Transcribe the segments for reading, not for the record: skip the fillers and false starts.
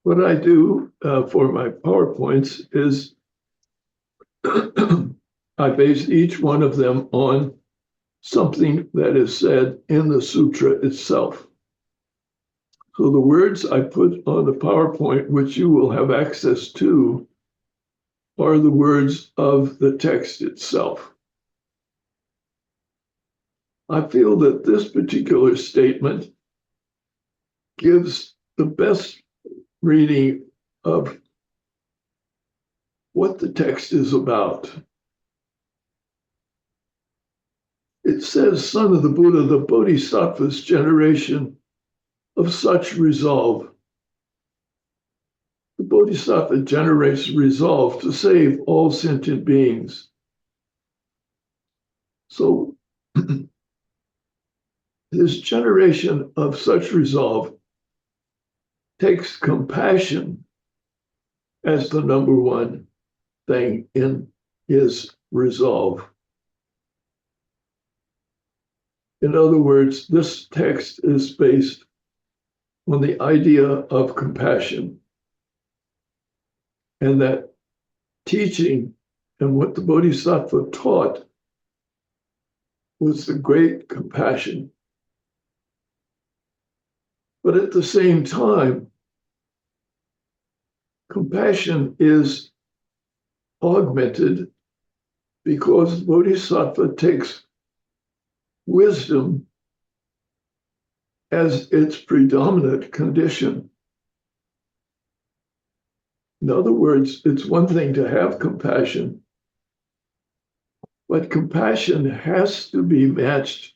What I do for my PowerPoints is I base each one of them on something that is said in the sutra itself. So the words I put on the PowerPoint, which you will have access to, are the words of the text itself. I feel that this particular statement gives the best reading of what the text is about. It says, son of the Buddha, the Bodhisattva's generation of such resolve. The Bodhisattva generates resolve to save all sentient beings. So his generation of such resolve takes compassion as the number one thing in his resolve. In other words, this text is based on the idea of compassion, and that teaching and what the Bodhisattva taught was the great compassion. But at the same time, compassion is augmented because Bodhisattva takes wisdom as its predominant condition. In other words, it's one thing to have compassion, but compassion has to be matched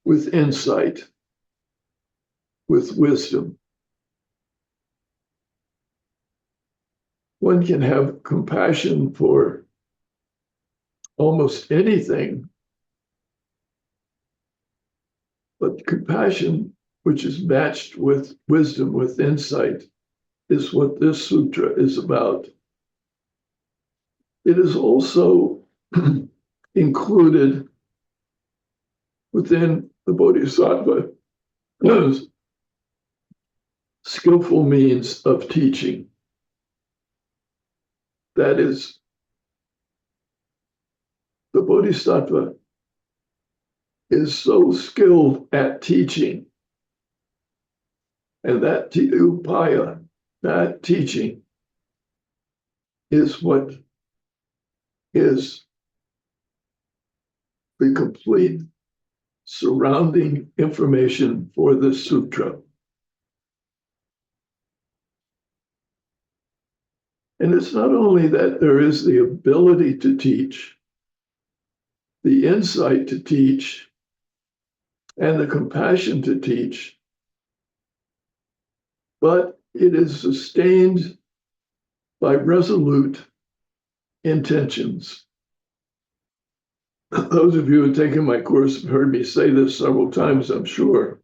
with insight, with wisdom. One can have compassion for almost anything, but compassion, which is matched with wisdom, with insight, is what this sutra is about. It is also included within the Bodhisattva's skillful means of teaching. That is, the Bodhisattva is so skilled at teaching, and that upaya, that teaching, is what is the complete surrounding information for this sutra. And it's not only that there is the ability to teach, the insight to teach, and the compassion to teach, but it is sustained by resolute intentions. Those of you who have taken my course have heard me say this several times, I'm sure.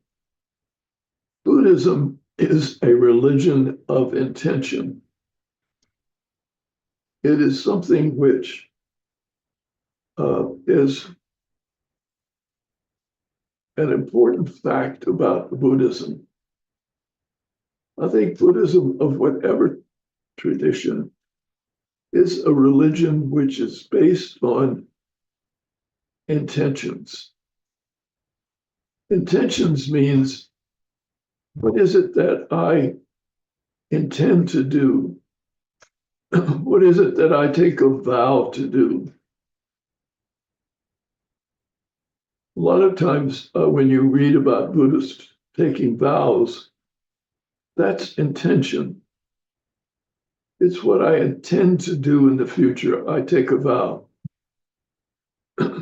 Buddhism is a religion of intention. It is something which is an important fact about Buddhism. I think Buddhism, of whatever tradition, is a religion which is based on intentions. Intentions means, what is it that I intend to do? What is it that I take a vow to do? A lot of times when you read about Buddhists taking vows, that's intention. It's what I intend to do in the future. I take a vow.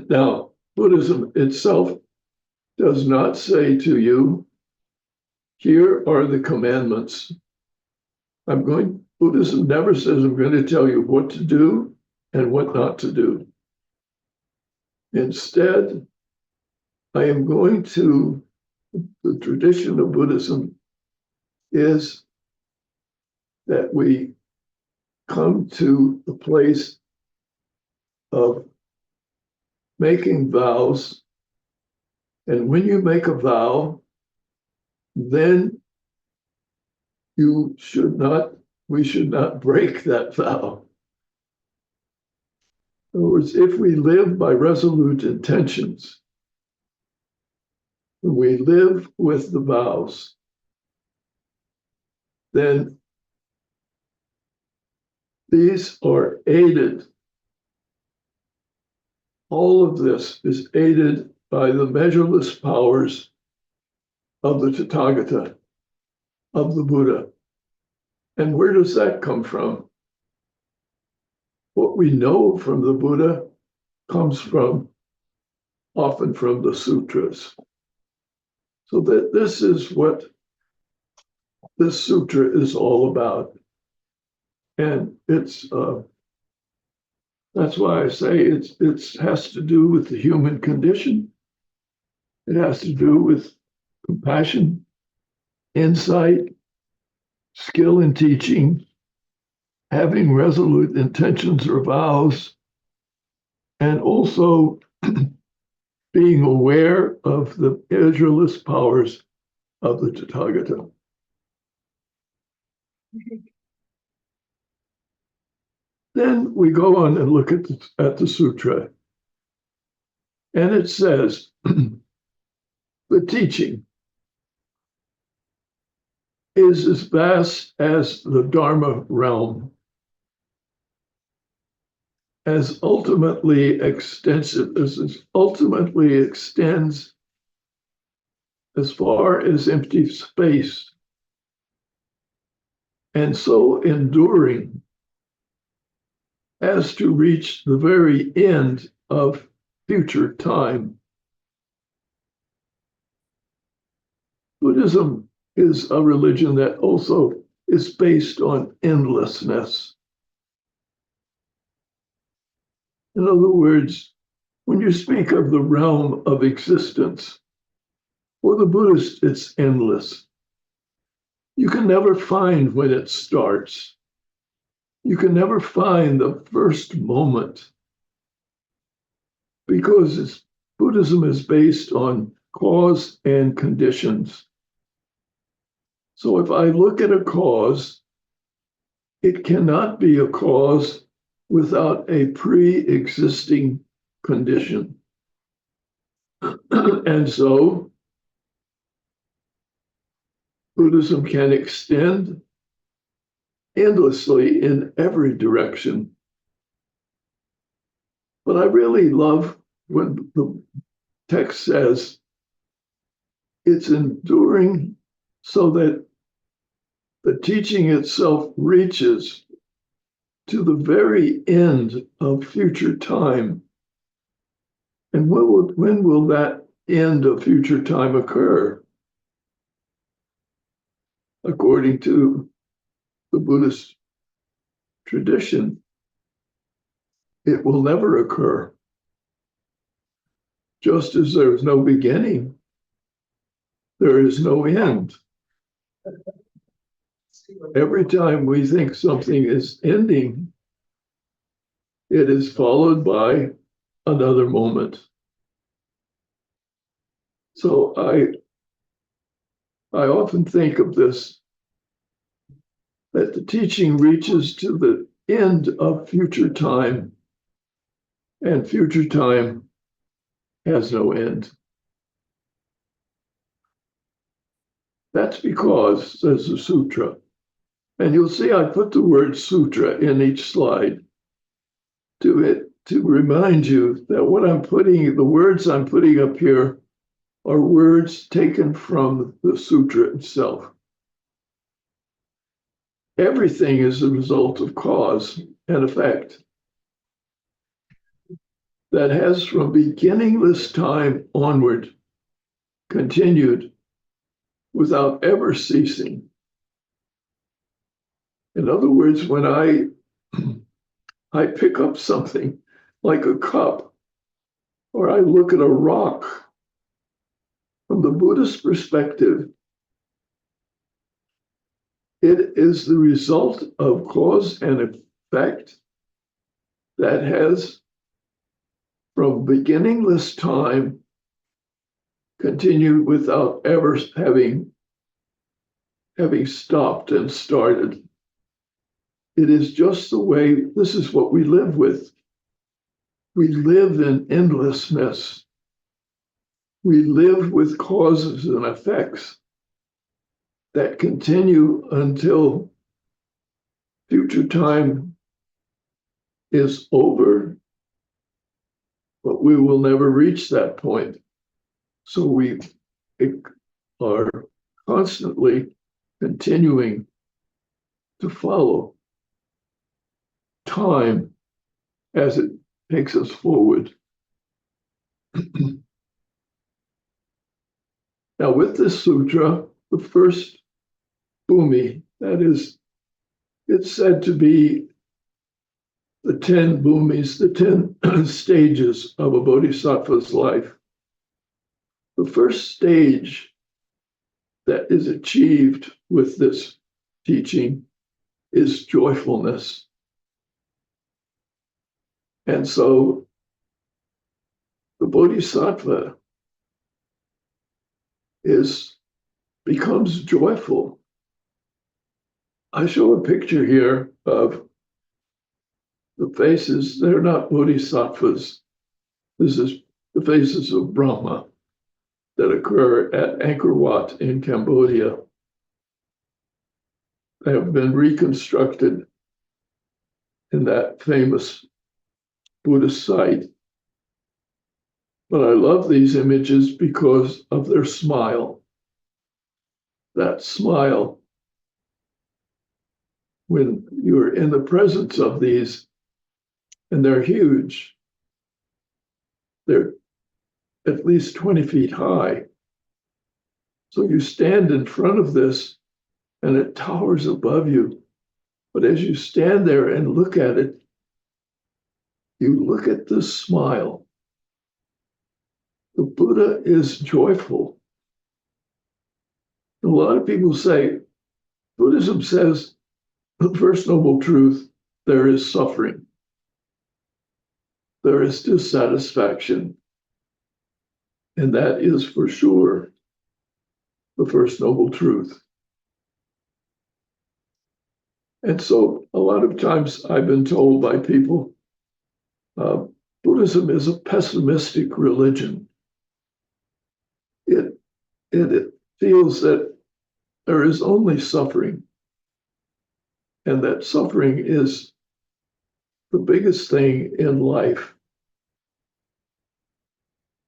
Now, Buddhism itself does not say to you, here are the commandments. Buddhism never says, I'm going to tell you what to do and what not to do. Instead, I am going to, the tradition of Buddhism is that we come to the place of making vows. And when you make a vow, then we should not break that vow. In other words, if we live by resolute intentions, we live with the vows, then these are aided. All of this is aided by the measureless powers of the Tathagata, of the Buddha. And where does that come from? What we know from the Buddha comes often from the sutras. So that this is what this sutra is all about. And that's why I say it has to do with the human condition. It has to do with compassion, insight, skill in teaching, having resolute intentions or vows, and also being aware of the measureless powers of the Tathagata. Then we go on and look at the sutra. And it says, the teaching is as vast as the Dharma realm, as ultimately extensive, as it ultimately extends as far as empty space, and so enduring as to reach the very end of future time. Buddhism is a religion that also is based on endlessness. In other words, when you speak of the realm of existence, for the Buddhist, it's endless. You can never find when it starts. You can never find the first moment, because Buddhism is based on cause and conditions. So if I look at a cause, it cannot be a cause without a pre-existing condition. And so Buddhism can extend endlessly in every direction. But I really love when the text says it's enduring so that the teaching itself reaches to the very end of future time. And when will that end of future time occur? According to the Buddhist tradition, it will never occur. Just as there is no beginning, there is no end. Every time we think something is ending, it is followed by another moment. So I often think of this, that the teaching reaches to the end of future time, and future time has no end. That's because, says the sutra, and you'll see I put the word sutra in each slide to remind you that the words I'm putting up here are words taken from the sutra itself. Everything is a result of cause and effect that has from beginningless time onward continued without ever ceasing. In other words, when I pick up something like a cup, or I look at a rock, from the Buddhist perspective, it is the result of cause and effect that has, from beginningless time, continued without ever having having stopped and started. It is just the way, this is what we live with. We live in endlessness. We live with causes and effects that continue until future time is over, but we will never reach that point. So we are constantly continuing to follow time as it takes us forward. Now, with this sutra, the first bhumi, that is, it's said to be the 10 bhumis, the 10 stages of a bodhisattva's life. The first stage that is achieved with this teaching is joyfulness. And so the bodhisattva becomes joyful. I show a picture here of the faces. They're not bodhisattvas. This is the faces of Brahma that occur at Angkor Wat in Cambodia. They have been reconstructed in that famous Buddhist site. But I love these images because of their smile. That smile, when you're in the presence of these, and they're huge, they're at least 20 feet high. So you stand in front of this and it towers above you. But as you stand there and look at it, you look at this smile. The Buddha is joyful. A lot of people say, Buddhism says, the first noble truth, there is suffering. There is dissatisfaction. And that is for sure the first noble truth. And so a lot of times I've been told by people, Buddhism is a pessimistic religion. It feels that there is only suffering, and that suffering is the biggest thing in life.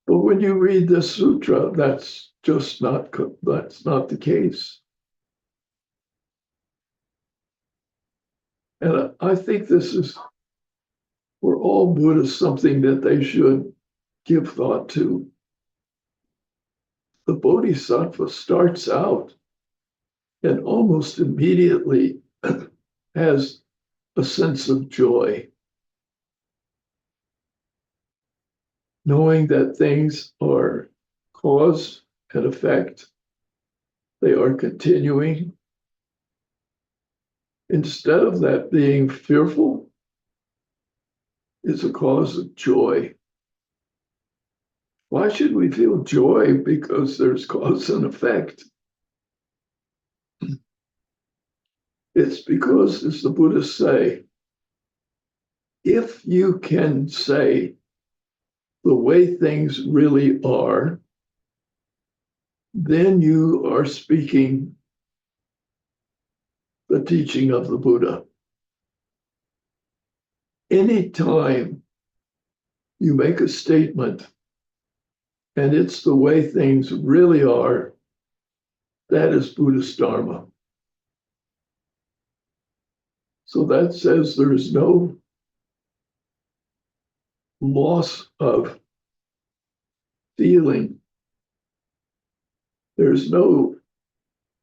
But when you read this sutra, that's not the case. And I think this is, for all Buddhists, something that they should give thought to. The Bodhisattva starts out and almost immediately has a sense of joy, knowing that things are cause and effect, they are continuing. Instead of that being fearful, it's a cause of joy. Why should we feel joy? Because there's cause and effect. It's because, as the Buddhists say, if you can say the way things really are, then you are speaking the teaching of the Buddha. Anytime you make a statement and it's the way things really are, that is Buddhist Dharma. So that says there is no loss of feeling. There's no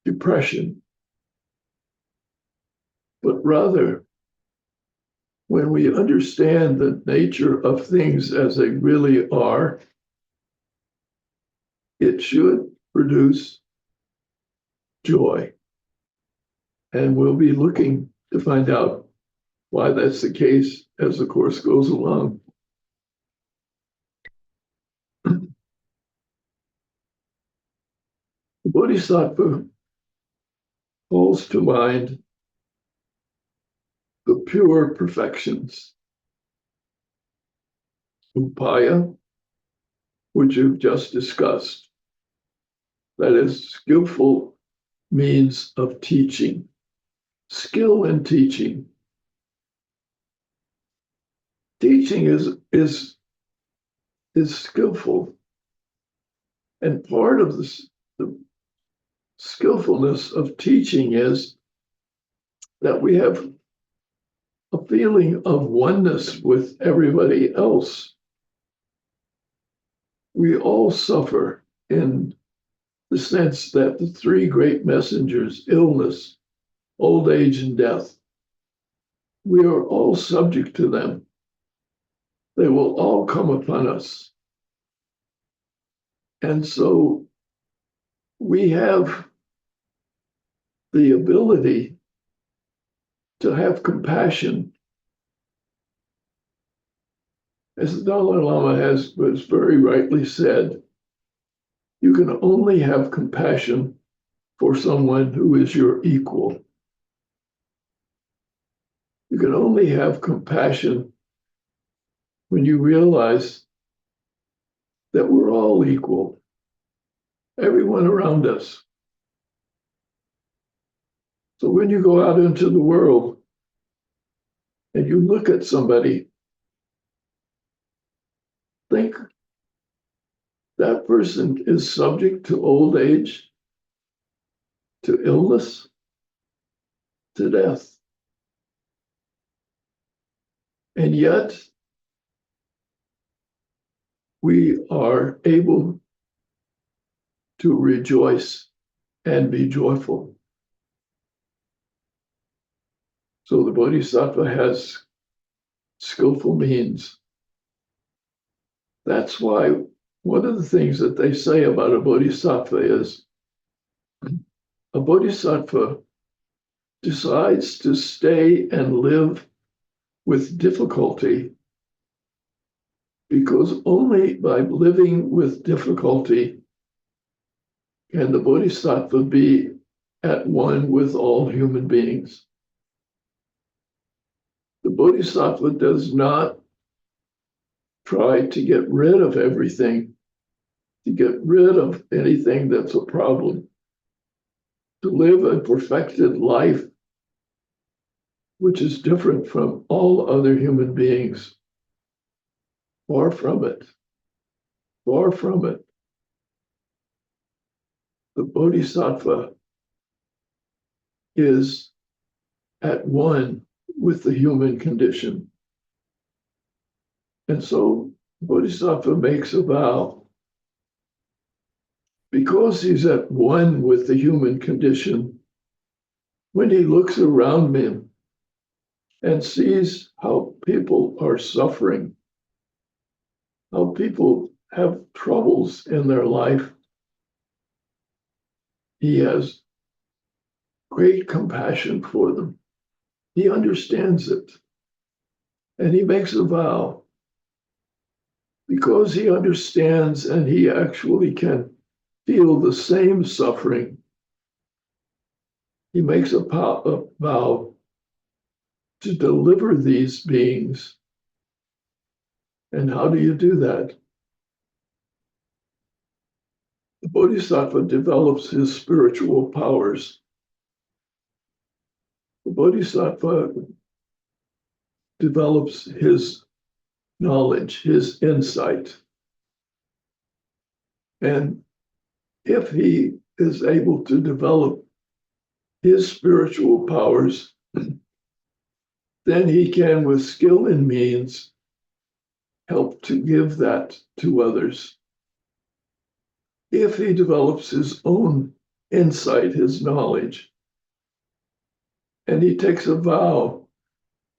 depression, but rather, when we understand the nature of things as they really are, it should produce joy. And we'll be looking to find out why that's the case as the course goes along. The Bodhisattva calls to mind the pure perfections. Upaya, which you've just discussed, that is skillful means of teaching, skill in teaching. Teaching is skillful, and part of the skillfulness of teaching is that we have a feeling of oneness with everybody else. We all suffer in the sense that the three great messengers, illness, old age, and death, we are all subject to them. They will all come upon us. And so we have the ability to have compassion. As the Dalai Lama has very rightly said, you can only have compassion for someone who is your equal. You can only have compassion when you realize that we're all equal, everyone around us. So when you go out into the world and you look at somebody, think that person is subject to old age, to illness, to death. And yet, we are able to rejoice and be joyful. So the Bodhisattva has skillful means. That's why one of the things that they say about a Bodhisattva is a Bodhisattva decides to stay and live with difficulty because only by living with difficulty can the Bodhisattva be at one with all human beings. The Bodhisattva does not try to get rid of everything, to get rid of anything that's a problem, to live a perfected life, which is different from all other human beings. Far from it. Far from it. The Bodhisattva is at one with the human condition. And so Bodhisattva makes a vow. Because he's at one with the human condition, when he looks around him and sees how people are suffering, how people have troubles in their life, he has great compassion for them. He understands it. And he makes a vow. Because he understands and he actually can feel the same suffering, he makes a vow to deliver these beings. And how do you do that? The Bodhisattva develops his spiritual powers. The Bodhisattva develops his knowledge, his insight. And if he is able to develop his spiritual powers, then he can, with skill and means, help to give that to others. If he develops his own insight, his knowledge, and he takes a vow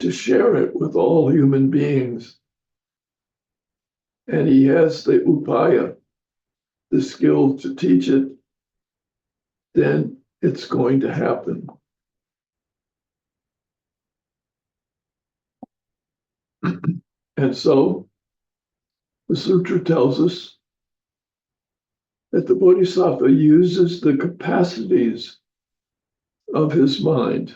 to share it with all human beings, and he has the upaya, the skill to teach it, then it's going to happen. And so the sutra tells us that the Bodhisattva uses the capacities of his mind.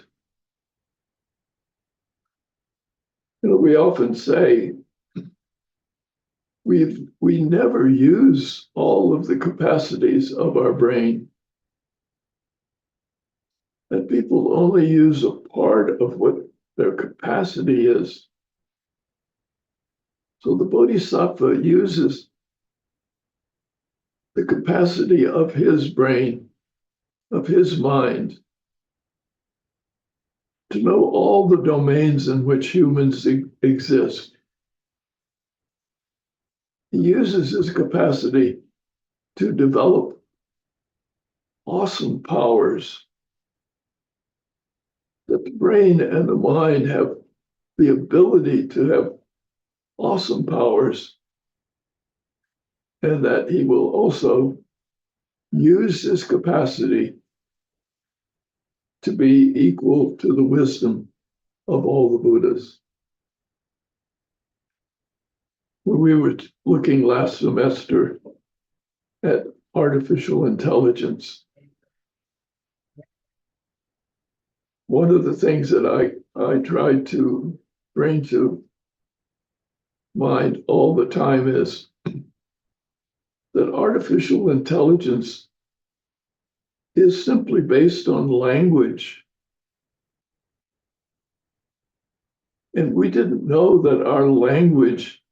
We often say we never use all of the capacities of our brain, that people only use a part of what their capacity is. So the Bodhisattva uses the capacity of his brain, of his mind, to know all the domains in which humans exist. He uses his capacity to develop awesome powers, that the brain and the mind have the ability to have awesome powers, and that he will also use his capacity to be equal to the wisdom of all the Buddhas. When we were looking last semester at artificial intelligence, one of the things that I tried to bring to mind all the time is that artificial intelligence is simply based on language. And we didn't know that our language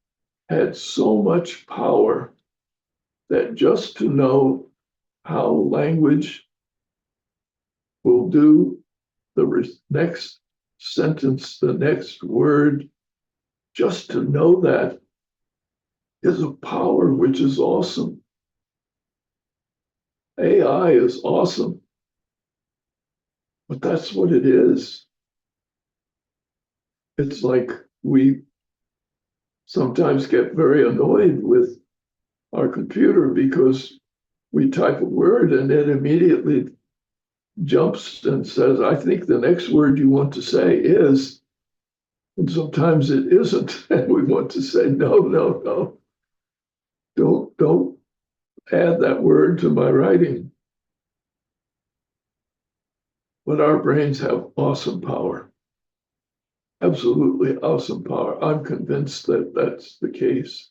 had so much power, that just to know how language will do the next sentence, the next word, just to know that is a power which is awesome. AI is awesome, but that's what it is. It's like we sometimes get very annoyed with our computer because we type a word and it immediately jumps and says, I think the next word you want to say is, and sometimes it isn't. And we want to say, no, don't add that word to my writing. But our brains have awesome power, absolutely awesome power. I'm convinced that that's the case,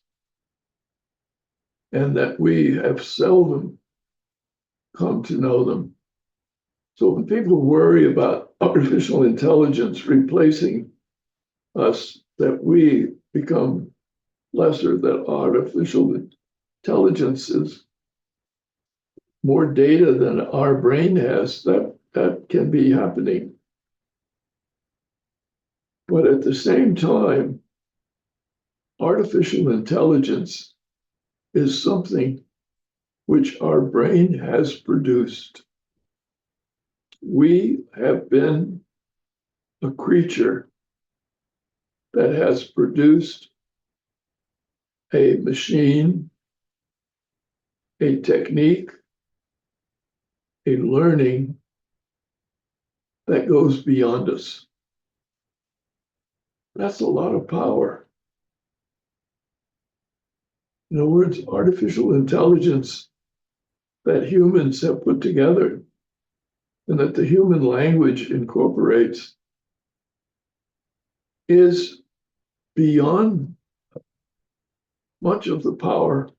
and that we have seldom come to know them. So when people worry about artificial intelligence replacing us, that we become lesser, that artificial intelligence is more data than our brain has, that can be happening. But at the same time, artificial intelligence is something which our brain has produced. We have been a creature that has produced a machine, a technique, a learning that goes beyond us. That's a lot of power. In other words, artificial intelligence that humans have put together and that the human language incorporates is beyond much of the power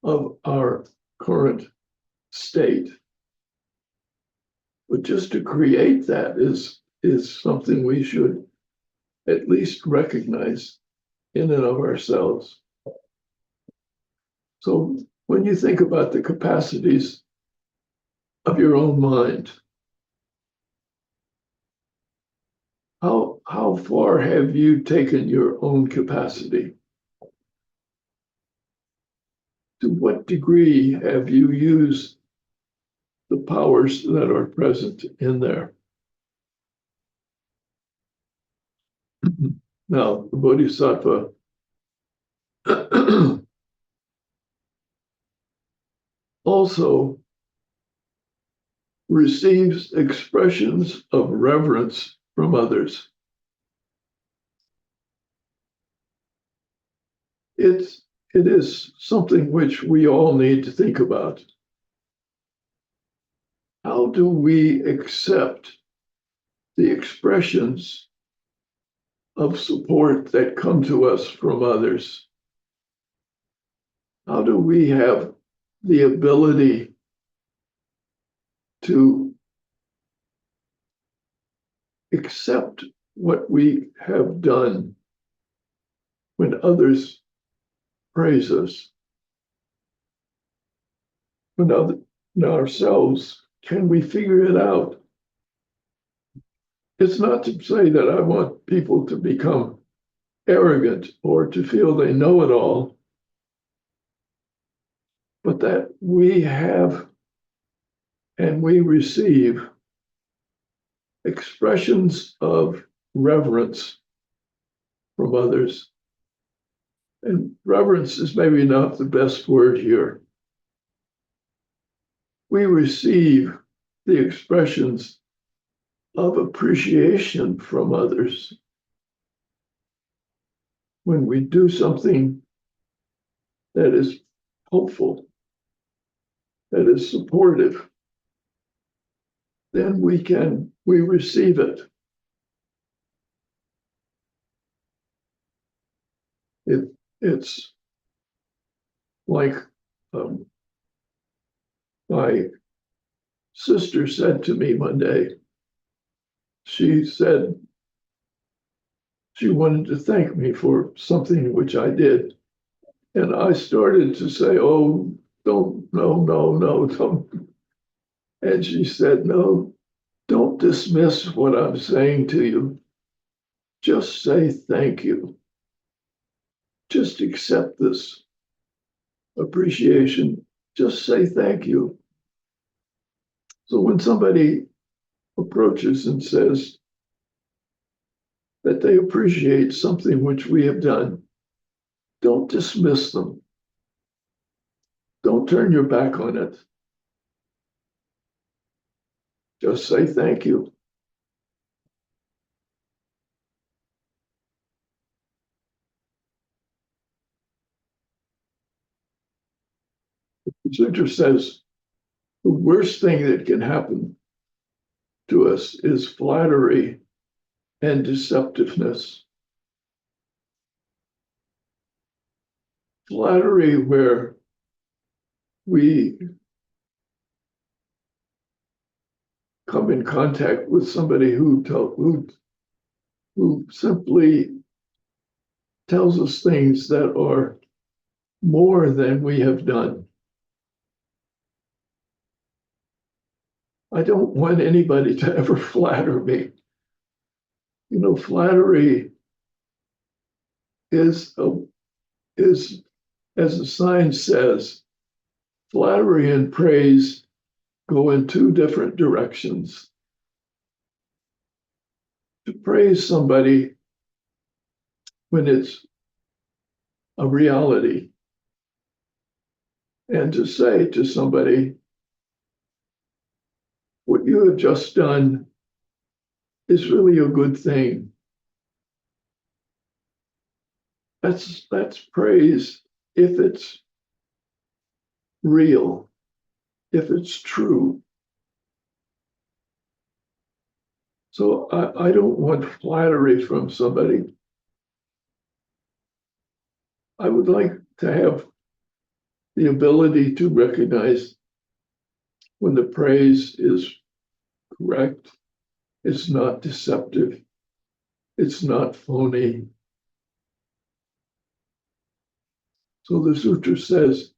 of our current state. But just to create that is something we should at least recognize in and of ourselves. So when you think about the capacities of your own mind, how far have you taken your own capacity? To what degree have you used the powers that are present in there? Now, the Bodhisattva also receives expressions of reverence from others. It is something which we all need to think about. how do we accept the expressions of support that come to us from others? How do we have the ability to accept what we have done when others praise us? When ourselves, can we figure it out? It's not to say that I want people to become arrogant or to feel they know it all, but that we have and we receive expressions of reverence from others. And reverence is maybe not the best word here. We receive the expressions of appreciation from others. When we do something that is hopeful, that is supportive, then we receive it. It's like my sister said to me one day. She said she wanted to thank me for something which I did. And I started to say, oh, don't, no, don't. And she said, no, don't dismiss what I'm saying to you. Just say thank you. Just accept this appreciation. Just say thank you. So when somebody approaches and says that they appreciate something which we have done, don't dismiss them. Don't turn your back on it. Just say thank you. The Sūtra says the worst thing that can happen to us is flattery and deceptiveness. Flattery where we come in contact with somebody who simply tells us things that are more than we have done. I don't want anybody to ever flatter me. You know, flattery is, as the sign says, flattery and praise go in two different directions. To praise somebody when it's a reality, and to say to somebody, what you have just done is really a good thing. That's praise if it's real, if it's true. So I don't want flattery from somebody. I would like to have the ability to recognize when the praise is correct, it's not deceptive, it's not phony. So the Sutra says,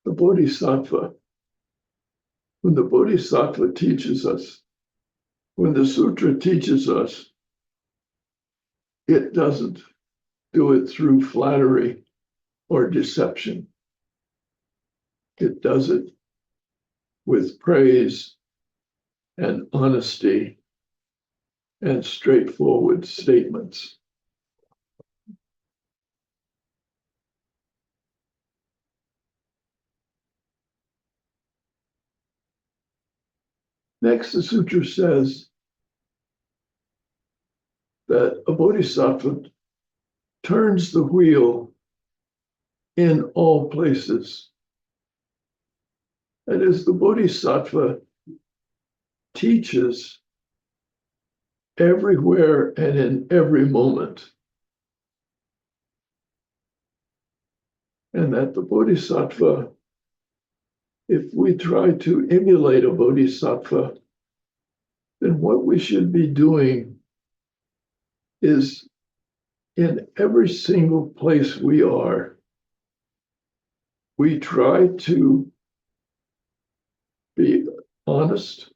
the Bodhisattva, when the Bodhisattva teaches us, when the Sutra teaches us, it doesn't do it through flattery or deception. It does it with praise and honesty and straightforward statements. Next, the Sutra says that a bodhisattva turns the wheel in all places. And as the Bodhisattva teaches everywhere and in every moment, and that the Bodhisattva, if we try to emulate a Bodhisattva, then what we should be doing is in every single place we are, we try to be honest,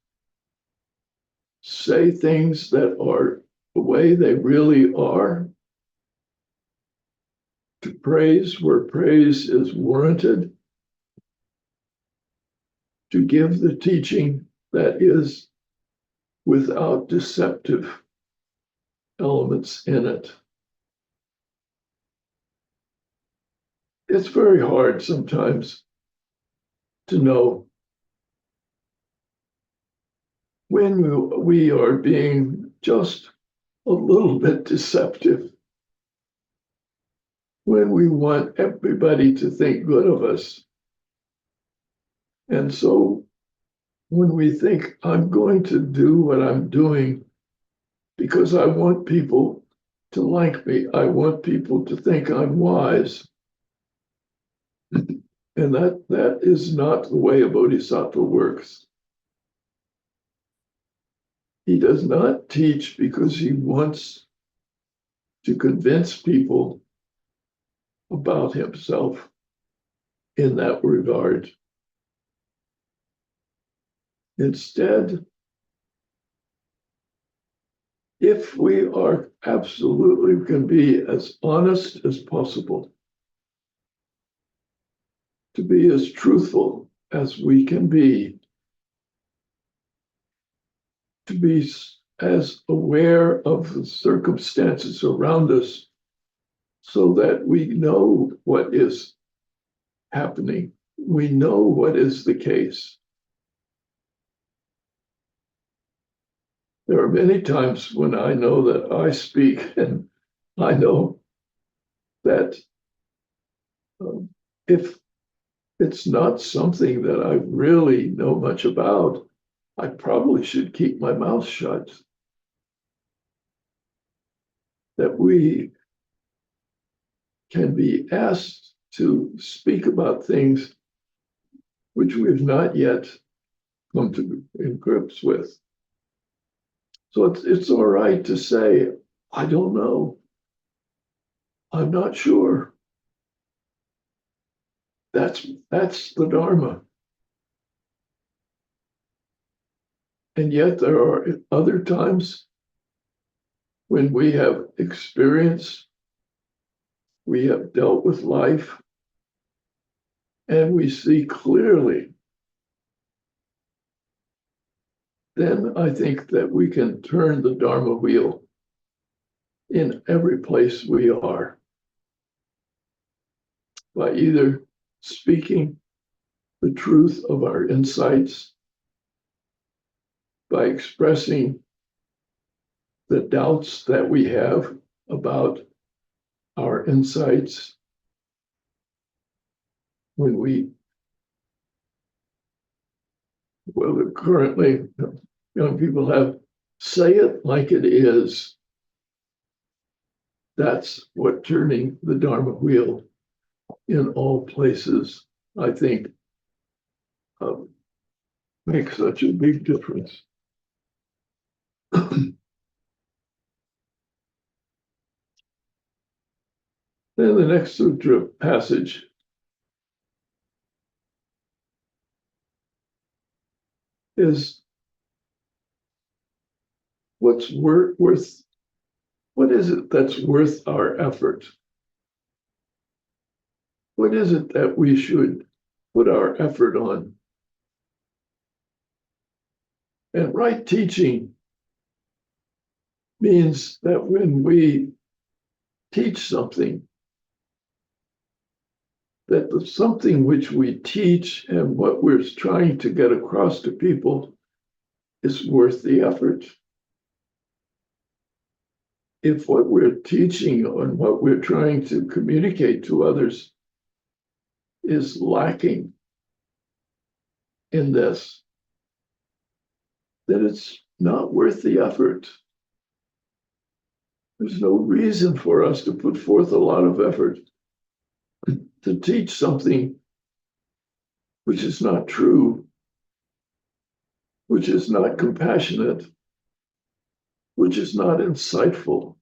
say things that are the way they really are, to praise where praise is warranted, to give the teaching that is without deceptive elements in it. It's very hard sometimes to know when we are being just a little bit deceptive, when we want everybody to think good of us. And so when we think, I'm going to do what I'm doing because I want people to like me, I want people to think I'm wise. And that is not the way a bodhisattva works. He does not teach because he wants to convince people about himself in that regard. Instead, if we are absolutely can be as honest as possible, to be as truthful as we can be, to be as aware of the circumstances around us so that we know what is happening. We know what is the case. There are many times when I know that I speak and I know that if it's not something that I really know much about, I probably should keep my mouth shut. That we can be asked to speak about things which we've not yet come to in grips with. So it's all right to say, I don't know. I'm not sure. That's the Dharma. And yet there are other times when we have experienced, we have dealt with life, and we see clearly. Then I think that we can turn the Dharma wheel in every place we are by either speaking the truth of our insights, by expressing the doubts that we have about our insights when currently young people have say it like it is. That's what turning the Dharma wheel in all places, I think, makes such a big difference. Then the next sutra passage is what is it that's worth our effort? What is it that we should put our effort on? And right teaching means that when we teach something, that the something which we teach and what we're trying to get across to people is worth the effort. If what we're teaching and what we're trying to communicate to others is lacking, in this, then it's not worth the effort. There's no reason for us to put forth a lot of effort to teach something which is not true, which is not compassionate, which is not insightful.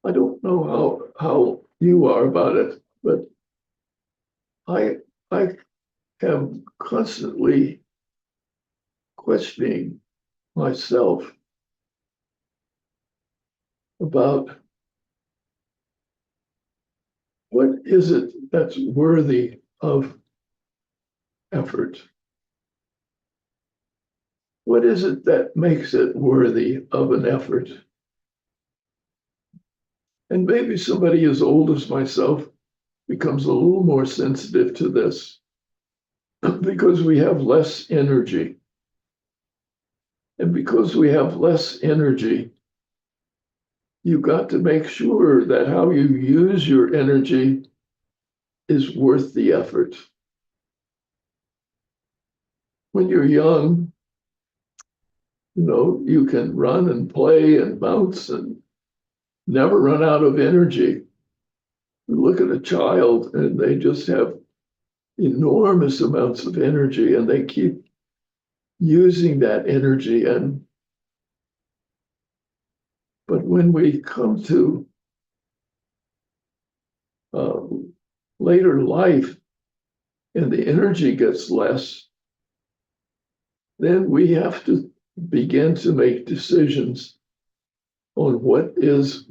I don't know how you are about it, but I am constantly questioning myself about what is it that's worthy of effort? What is it that makes it worthy of an effort? And maybe somebody as old as myself becomes a little more sensitive to this because we have less energy. And because we have less energy, you've got to make sure that how you use your energy is worth the effort. When you're young, you can run and play and bounce and never run out of energy. You look at a child and they just have enormous amounts of energy and they keep using that energy. But when we come to later life and the energy gets less, then we have to begin to make decisions on what is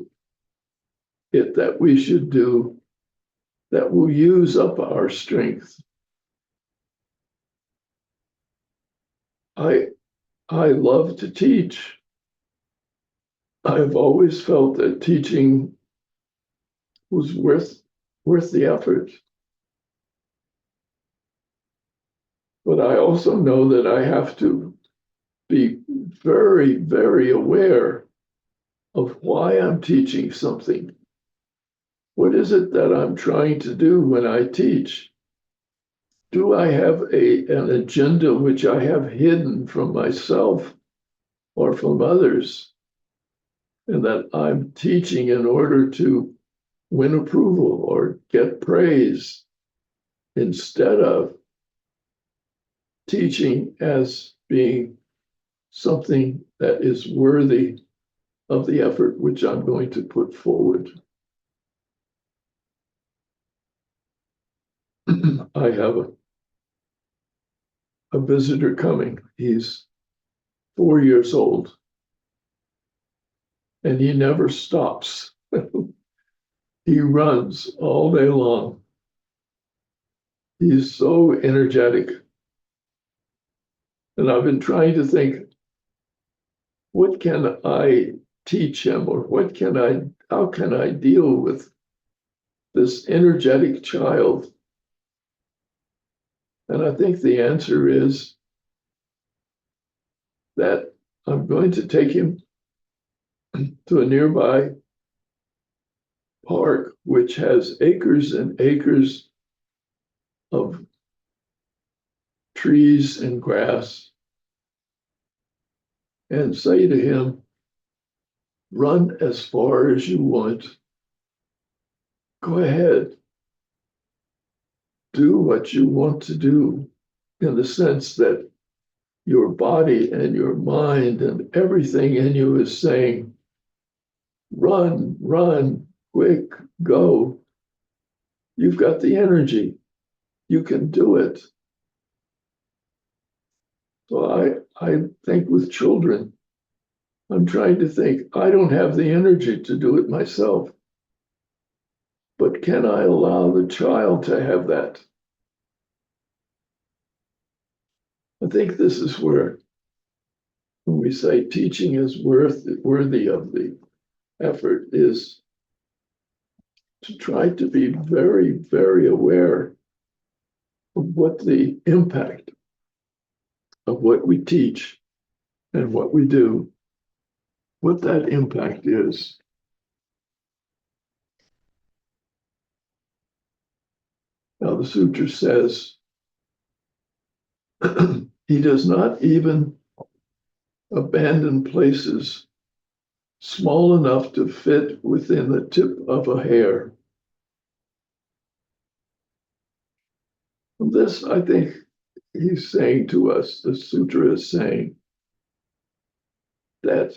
it that we should do that will use up our strength. I love to teach. I've always felt that teaching was worth the effort. But I also know that I have to be very, very aware of why I'm teaching something. What is it that I'm trying to do when I teach? Do I have an agenda which I have hidden from myself or from others, and that I'm teaching in order to win approval or get praise, instead of teaching as being something that is worthy of the effort which I'm going to put forward? I have a visitor coming. He's 4 years old, and he never stops. He runs all day long. He's so energetic. And I've been trying to think, what can I teach him, or how can I deal with this energetic child? And I think the answer is that I'm going to take him to a nearby park, which has acres and acres of trees and grass, and say to him, run as far as you want. Go ahead. Do what you want to do, in the sense that your body and your mind and everything in you is saying, run, run, quick, go. You've got the energy. You can do it. So I think with children, I'm trying to think, I don't have the energy to do it myself, but can I allow the child to have that? I think this is where, when we say teaching is worthy of the effort, is to try to be very, very aware of what the impact of what we teach and what we do, what that impact is. Now, the Sutra says he does not even abandon places small enough to fit within the tip of a hair. This, I think, he's saying to us, the Sutra is saying that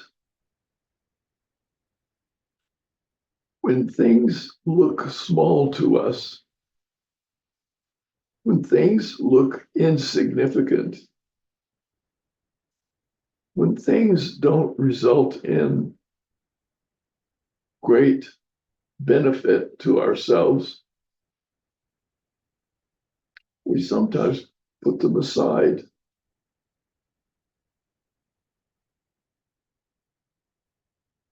when things look small to us, when things look insignificant, when things don't result in great benefit to ourselves, we sometimes put them aside.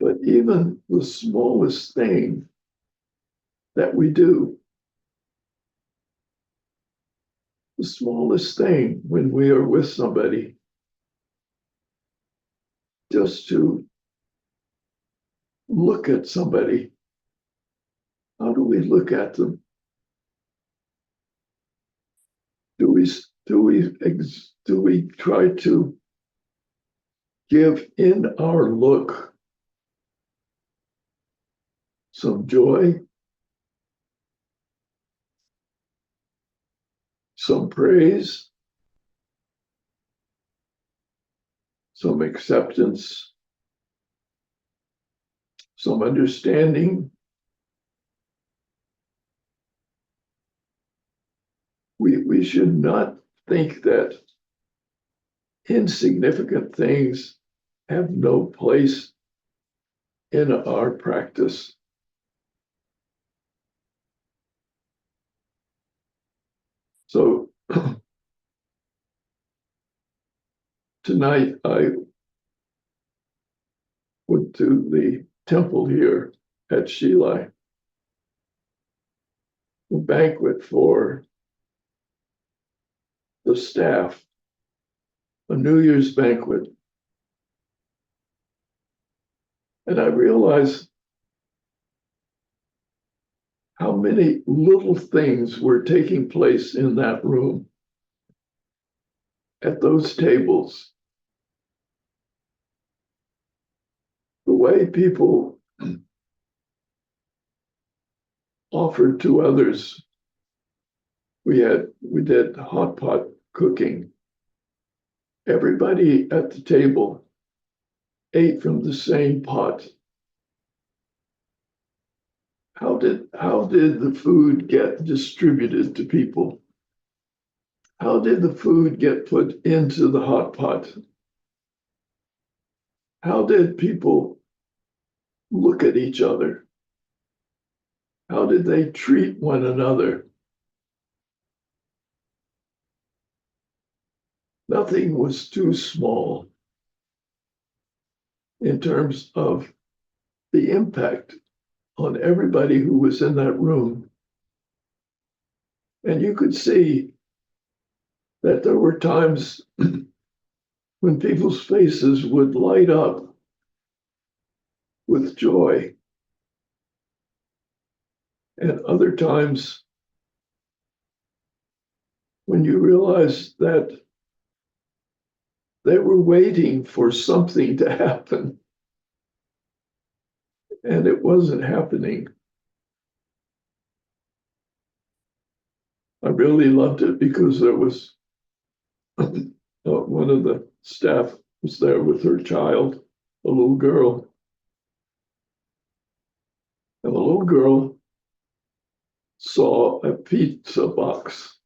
But even the smallest thing that we do, the smallest thing when we are with somebody, just to look at somebody. How do we look at them? Do we try to give in our look some joy, some praise, some acceptance, some understanding? We should not think that insignificant things have no place in our practice. So tonight I went to the temple here at Shilai, a banquet for the staff, a New Year's banquet. And I realized how many little things were taking place in that room, at those tables. The way people offered to others. We did hot pot cooking. Everybody at the table ate from the same pot. How did the food get distributed to people? How did the food get put into the hot pot? How did people look at each other? How did they treat one another? Nothing was too small in terms of the impact on everybody who was in that room. And you could see that there were times when people's faces would light up with joy, and other times when you realize that they were waiting for something to happen and it wasn't happening. I really loved it because there was one of the staff was there with her child, a little girl. And the little girl saw a pizza box.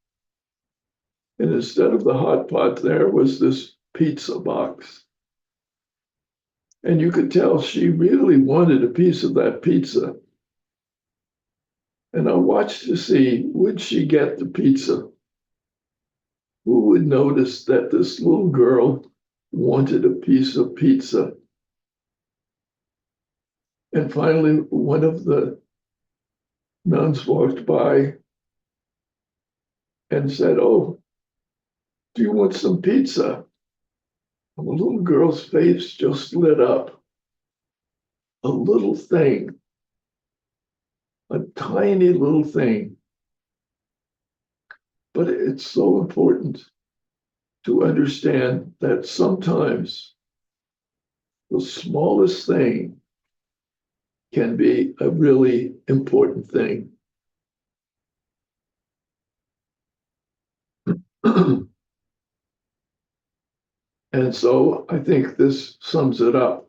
And instead of the hot pot, there was this pizza box. And you could tell she really wanted a piece of that pizza. And I watched to see, would she get the pizza? Who would notice that this little girl wanted a piece of pizza? And finally, one of the nuns walked by and said, "Oh, do you want some pizza?" And the little girl's face just lit up. A little thing, a tiny little thing, But it's so important to understand that sometimes the smallest thing can be a really important thing. And so I think this sums it up.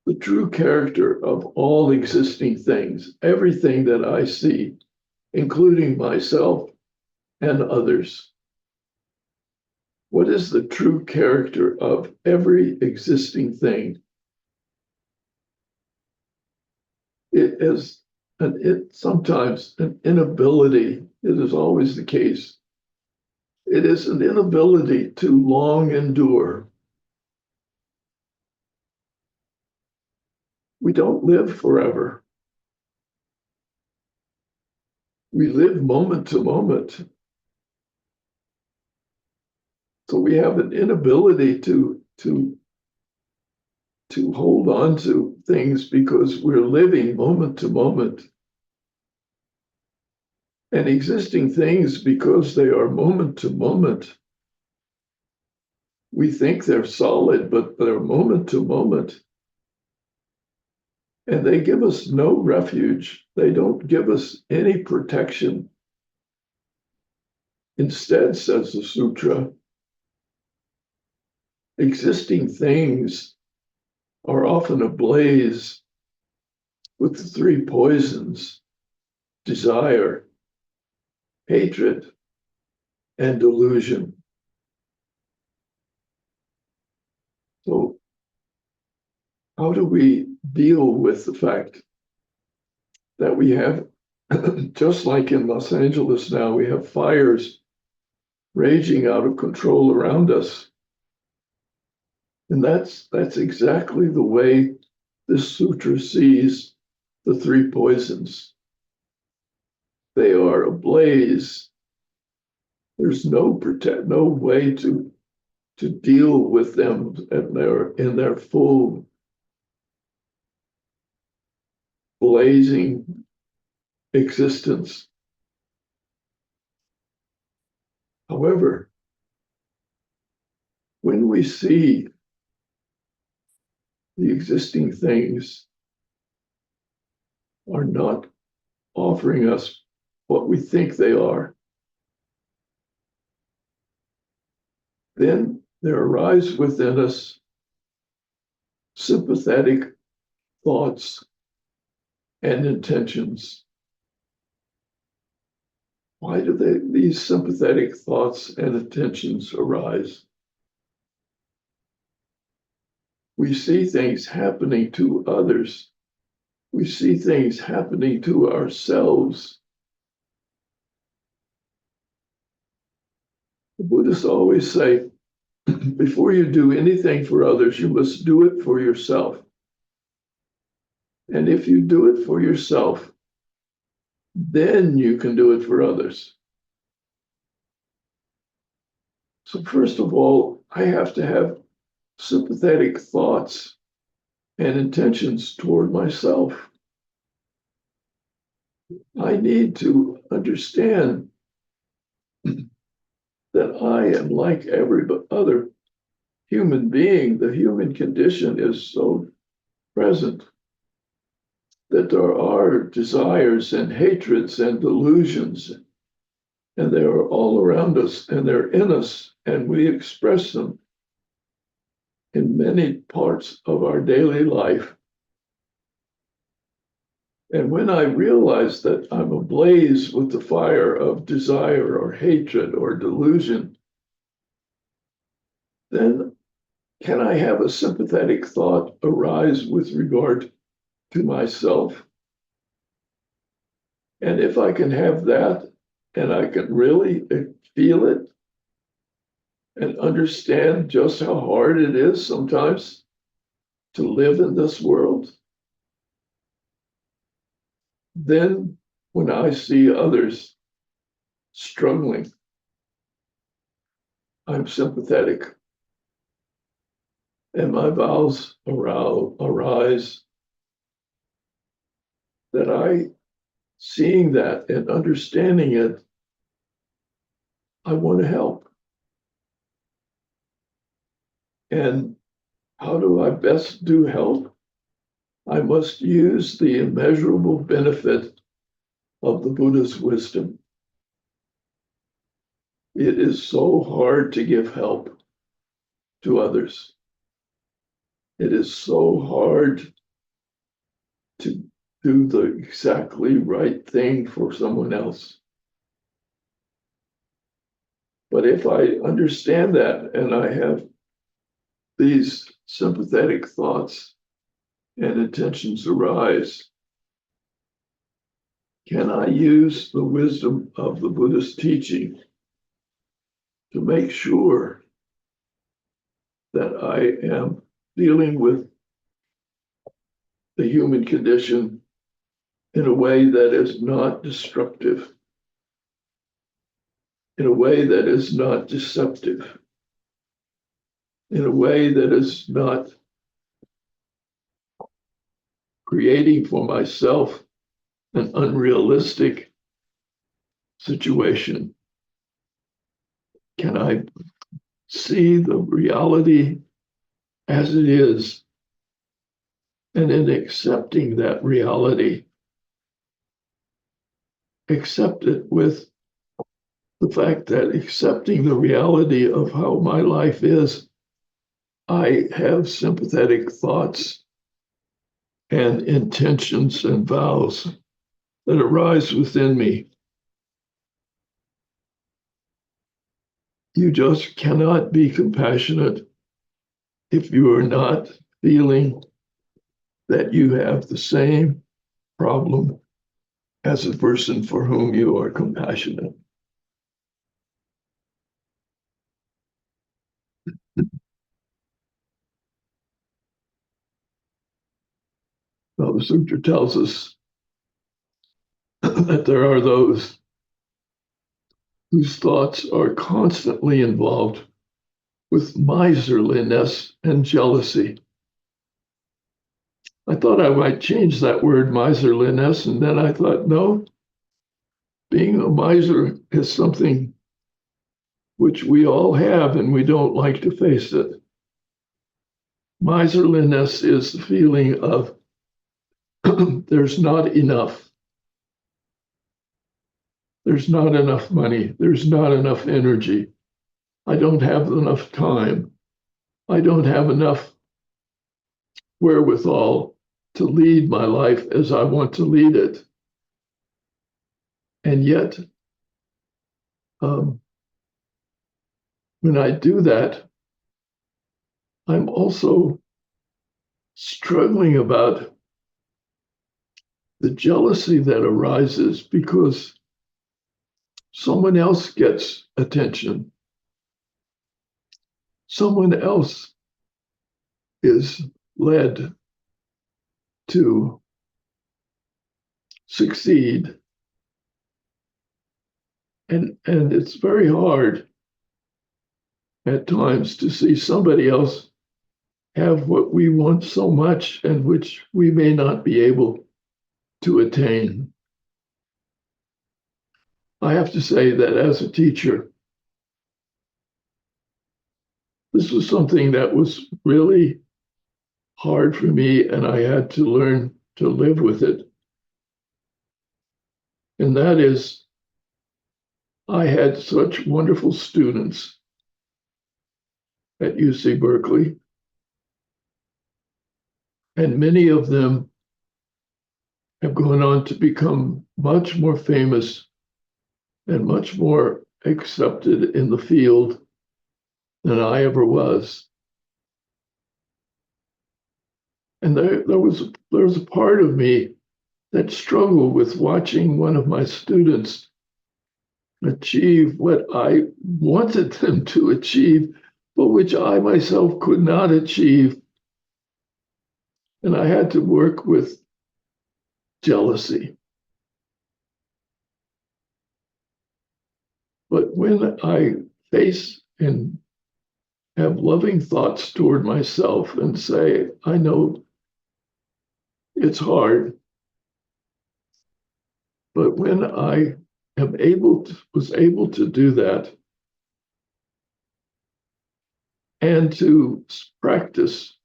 The true character of all existing things, everything that I see, including myself and others. What is the true character of every existing thing? It is sometimes an inability, it is always the case. It is an inability to long endure. We don't live forever. We live moment to moment. So we have an inability to hold on to things because we're living moment to moment. And existing things, because they are moment to moment, we think they're solid, but they're moment to moment. And they give us no refuge. They don't give us any protection. Instead, says the Sutra, existing things are often ablaze with the three poisons: desire, hatred, and delusion. So, how do we deal with the fact that we have, just like in Los Angeles now, we have fires raging out of control around us? And that's exactly the way this sutra sees the three poisons. They are ablaze. There's no way to deal with them in their full blazing existence. However, when we see the existing things are not offering us what we think they are, then there arise within us sympathetic thoughts and intentions. Why do these sympathetic thoughts and intentions arise? We see things happening to others. We see things happening to ourselves. The Buddhists always say, before you do anything for others, you must do it for yourself. And if you do it for yourself, then you can do it for others. So first of all, I have to have sympathetic thoughts and intentions toward myself. I need to understand that I am like every other human being. The human condition is so present that there are desires and hatreds and delusions, and they are all around us and they're in us, and we express them in many parts of our daily life. And when I realize that I'm ablaze with the fire of desire or hatred or delusion, then can I have a sympathetic thought arise with regard to myself? And if I can have that, and I can really feel it and understand just how hard it is sometimes to live in this world, then when I see others struggling, I'm sympathetic. And my vows arise that I seeing that and understanding it, I want to help. And how do I best do help? I must use the immeasurable benefit of the Buddha's wisdom. It is so hard to give help to others. It is so hard to do the exactly right thing for someone else. But if I understand that and I have these sympathetic thoughts and intentions arise, can I use the wisdom of the Buddhist teaching to make sure that I am dealing with the human condition in a way that is not destructive, in a way that is not deceptive, in a way that is not creating for myself an unrealistic situation? Can I see the reality as it is, and in accepting that reality, accept it with the fact that accepting the reality of how my life is, I have sympathetic thoughts and intentions and vows that arise within me. You just cannot be compassionate if you are not feeling that you have the same problem as a person for whom you are compassionate. Now, the Sutra tells us that there are those whose thoughts are constantly involved with miserliness and jealousy. I thought I might change that word miserliness, and then I thought, no, being a miser is something which we all have, and we don't like to face it. Miserliness is the feeling of there's not enough. There's not enough money. There's not enough energy. I don't have enough time. I don't have enough wherewithal to lead my life as I want to lead it. And yet, when I do that, I'm also struggling about the jealousy that arises because someone else gets attention. Someone else is led to succeed. And it's very hard at times to see somebody else have what we want so much and which we may not be able to attain. I have to say that as a teacher, this was something that was really hard for me, and I had to learn to live with it. And that is, I had such wonderful students at UC Berkeley, and many of them have gone on to become much more famous and much more accepted in the field than I ever was. And there was a part of me that struggled with watching one of my students achieve what I wanted them to achieve, but which I myself could not achieve. And I had to work with jealousy. But when I face and have loving thoughts toward myself and say, I know it's hard, But when I was able to do that and to practice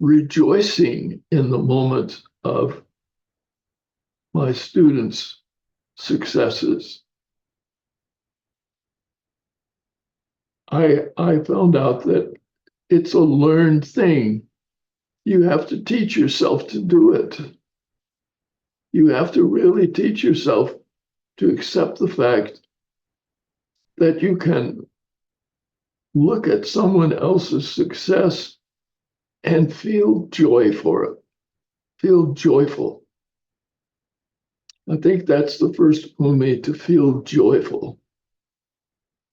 rejoicing in the moment of my students' successes, I found out that it's a learned thing. You have to teach yourself to do it. You have to really teach yourself to accept the fact that you can look at someone else's success and feel joy for it, feel joyful. I think that's the first bhumi, to feel joyful.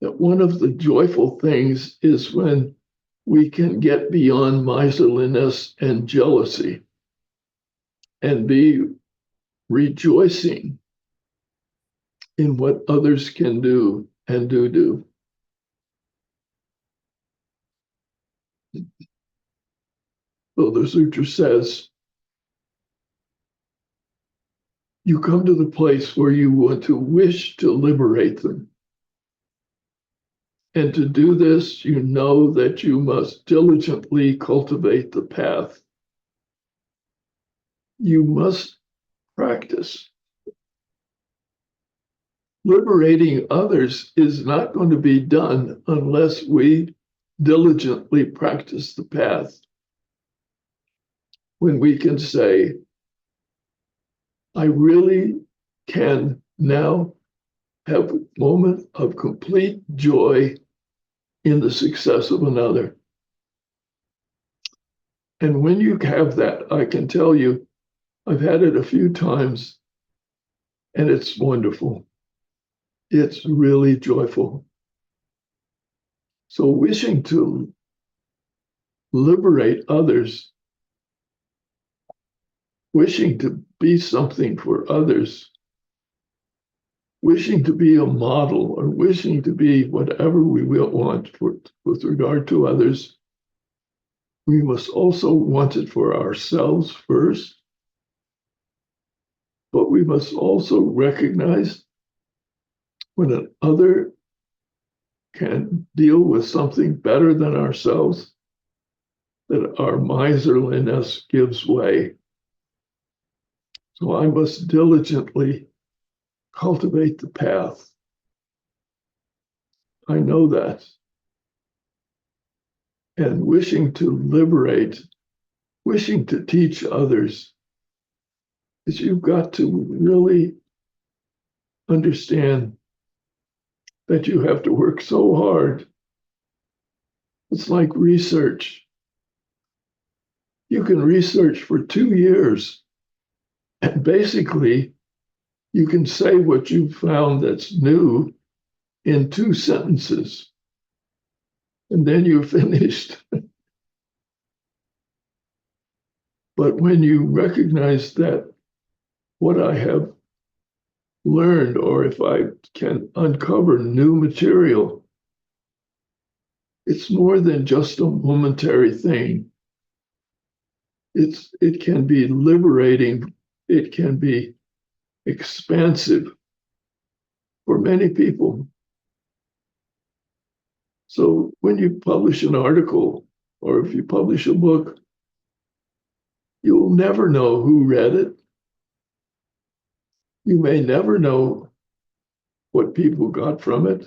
That one of the joyful things is when we can get beyond miserliness and jealousy and be rejoicing in what others can do and do. So the Sutra says, you come to the place where you want to wish to liberate them. And to do this, you know that you must diligently cultivate the path. You must practice. Liberating others is not going to be done unless we diligently practice the path. When we can say, I really can now have a moment of complete joy in the success of another. And when you have that, I can tell you, I've had it a few times, and it's wonderful. It's really joyful. So wishing to liberate others, wishing to be something for others, wishing to be a model, or wishing to be whatever we will want with regard to others, we must also want it for ourselves first, but we must also recognize when an other can deal with something better than ourselves, that our miserliness gives way. So I must diligently cultivate the path. I know that. And wishing to liberate, wishing to teach others, is you've got to really understand that you have to work so hard. It's like research. You can research for 2 years, and basically you can say what you found that's new in 2 sentences, and then you're finished. But when you recognize that what I have learned, or if I can uncover new material, it's more than just a momentary thing. It can be liberating. It can be expansive for many people. So when you publish an article, or if you publish a book, you'll never know who read it. You may never know what people got from it.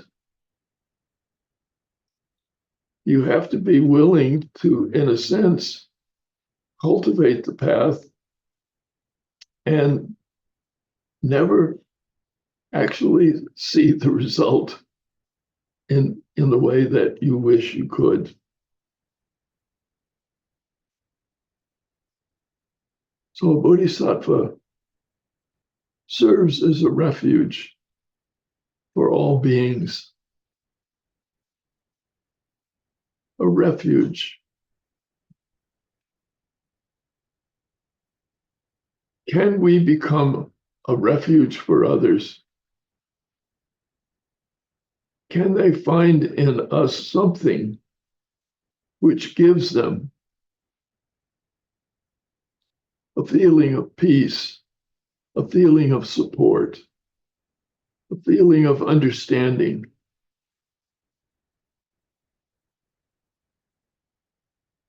You have to be willing to, in a sense, cultivate the path and never actually see the result in the way that you wish you could. So a bodhisattva serves as a refuge for all beings, a refuge. Can we become a refuge for others? Can they find in us something which gives them a feeling of peace, a feeling of support, a feeling of understanding.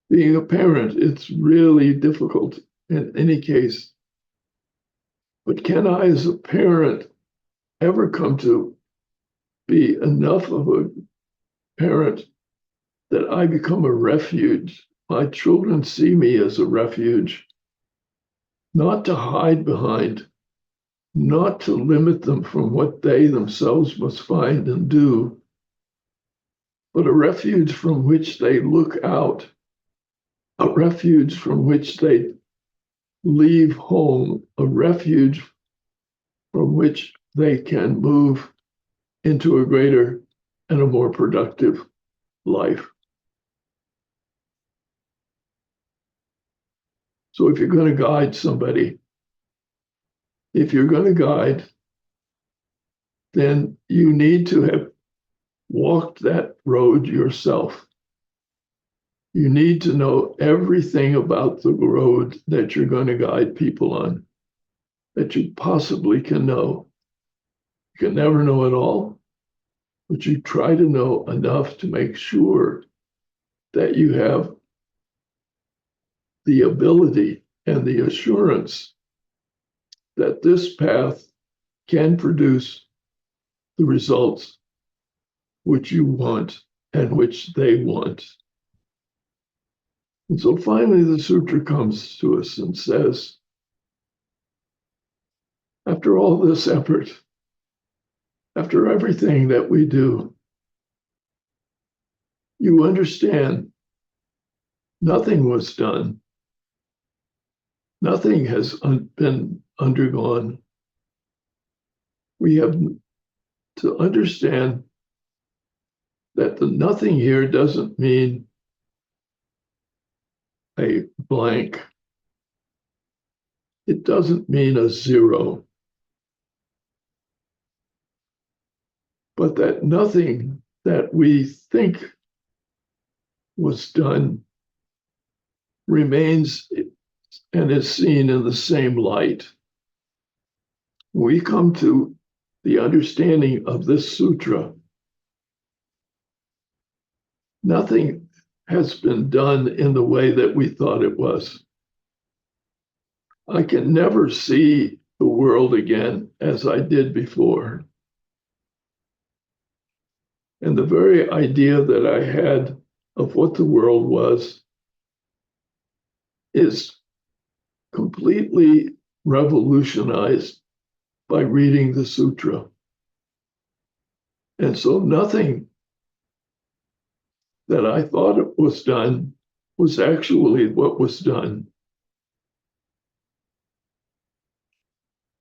Being a parent, it's really difficult in any case. But can I, as a parent, ever come to be enough of a parent that I become a refuge? My children see me as a refuge, not to hide behind, not to limit them from what they themselves must find and do, but a refuge from which they look out, a refuge from which they leave home, a refuge from which they can move into a greater and a more productive life. So if you're going to guide somebody, if you're going to guide, then you need to have walked that road yourself. You need to know everything about the road that you're going to guide people on, that you possibly can know. You can never know it all, but you try to know enough to make sure that you have the ability and the assurance that this path can produce the results which you want and which they want. And so finally, the sutra comes to us and says, after all this effort, after everything that we do, you understand nothing was done. Nothing has been undergone. We have to understand that the nothing here doesn't mean a blank. It doesn't mean a zero. But that nothing that we think was done remains and is seen in the same light. We come to the understanding of this sutra. Nothing has been done in the way that we thought it was. I can never see the world again as I did before. And the very idea that I had of what the world was is completely revolutionized by reading the sutra. And so nothing that I thought it was done was actually what was done.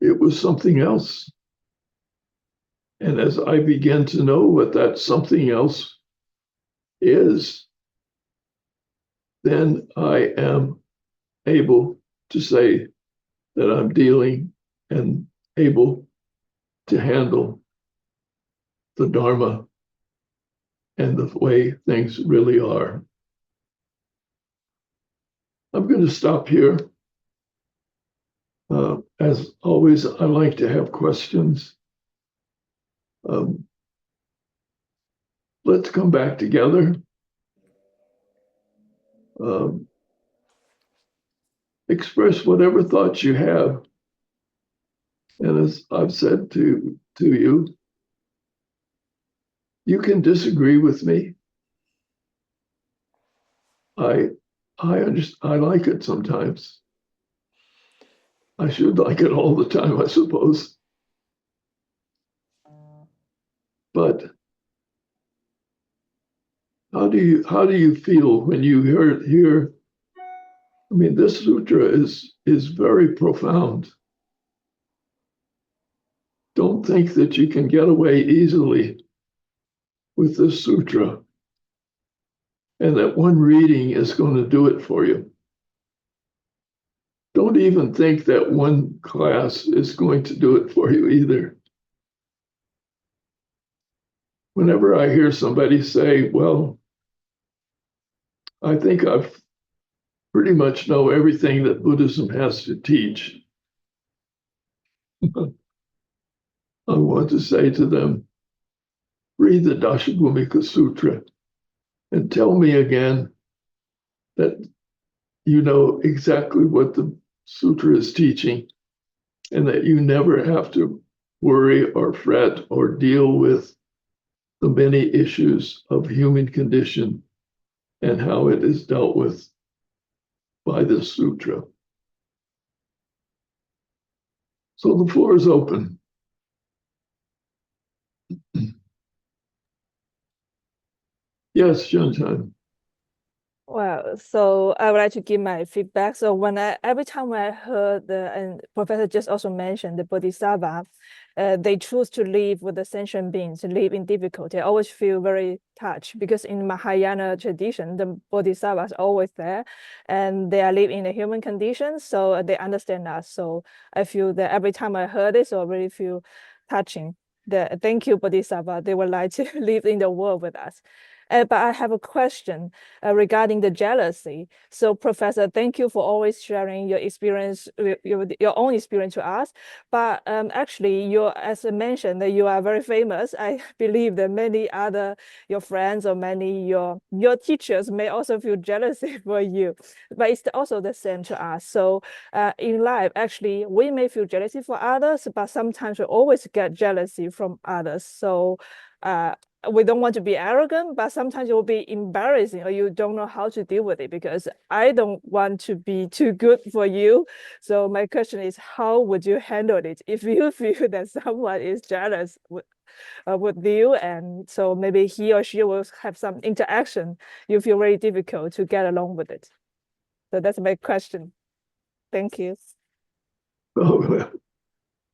It was something else. And as I begin to know what that something else is, then I am able to say that I'm dealing and able to handle the Dharma and the way things really are. I'm going to stop here. As always, I like to have questions. Let's come back together. Express whatever thoughts you have. And as I've said to you, you can disagree with me. I like it sometimes. I should like it all the time, I suppose. But how do you feel when you hear? I mean, this sutra is very profound. Don't think that you can get away easily with this sutra and that one reading is going to do it for you. Don't even think that one class is going to do it for you either. Whenever I hear somebody say, well, I think I've pretty much know everything that Buddhism has to teach, I want to say to them, read the Daśabhūmika Sutra and tell me again that you know exactly what the sutra is teaching and that you never have to worry or fret or deal with the many issues of human condition and how it is dealt with by this sutra. So the floor is open. Yes, Shanshan. Well, so I would like to give my feedback. So every time I heard and Professor just also mentioned the Bodhisattva, they choose to live with the sentient beings, to live in difficulty. I always feel very touched because in Mahayana tradition, the Bodhisattva is always there, and they are living in a human condition, so they understand us. So I feel that every time I heard this, I really feel touching. Thank you, Bodhisattva. They would like to live in the world with us. But I have a question regarding the jealousy. So, Professor, thank you for always sharing your experience, your own experience to us. But actually, as I mentioned, that you are very famous. I believe that many other your friends or many your teachers may also feel jealousy for you. But it's also the same to us. So, in life, actually, we may feel jealousy for others, but sometimes we always get jealousy from others. So. We don't want to be arrogant, but sometimes it will be embarrassing or you don't know how to deal with it because I don't want to be too good for you. So my question is, how would you handle it if you feel that someone is jealous with you? And so maybe he or she will have some interaction. You feel very difficult to get along with it. So that's my question. Thank you. Oh,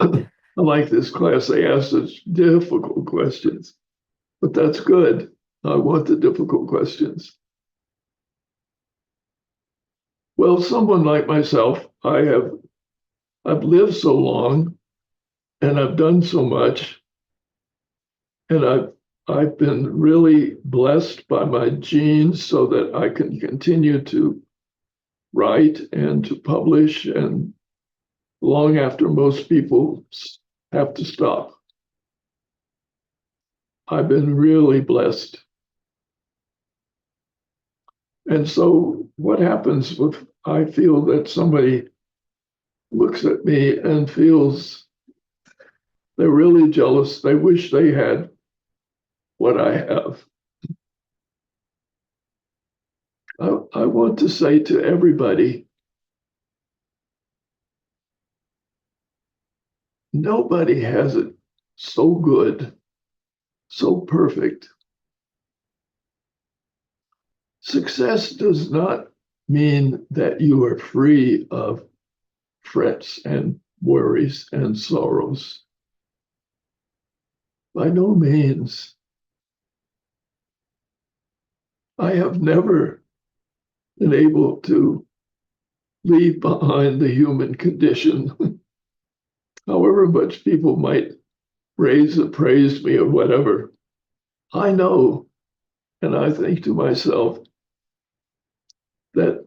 I like this class. They ask such difficult questions. But that's good. I want the difficult questions. Well, someone like myself, I've lived so long and I've done so much, and I've been really blessed by my genes so that I can continue to write and to publish and long after most people have to stop. I've been really blessed. And so what happens if I feel that somebody looks at me and feels they're really jealous, they wish they had what I have? I want to say to everybody, nobody has it so good, so perfect. Success does not mean that you are free of frets and worries and sorrows. By no means. I have never been able to leave behind the human condition. However much people might praise me or whatever, I know, and I think to myself that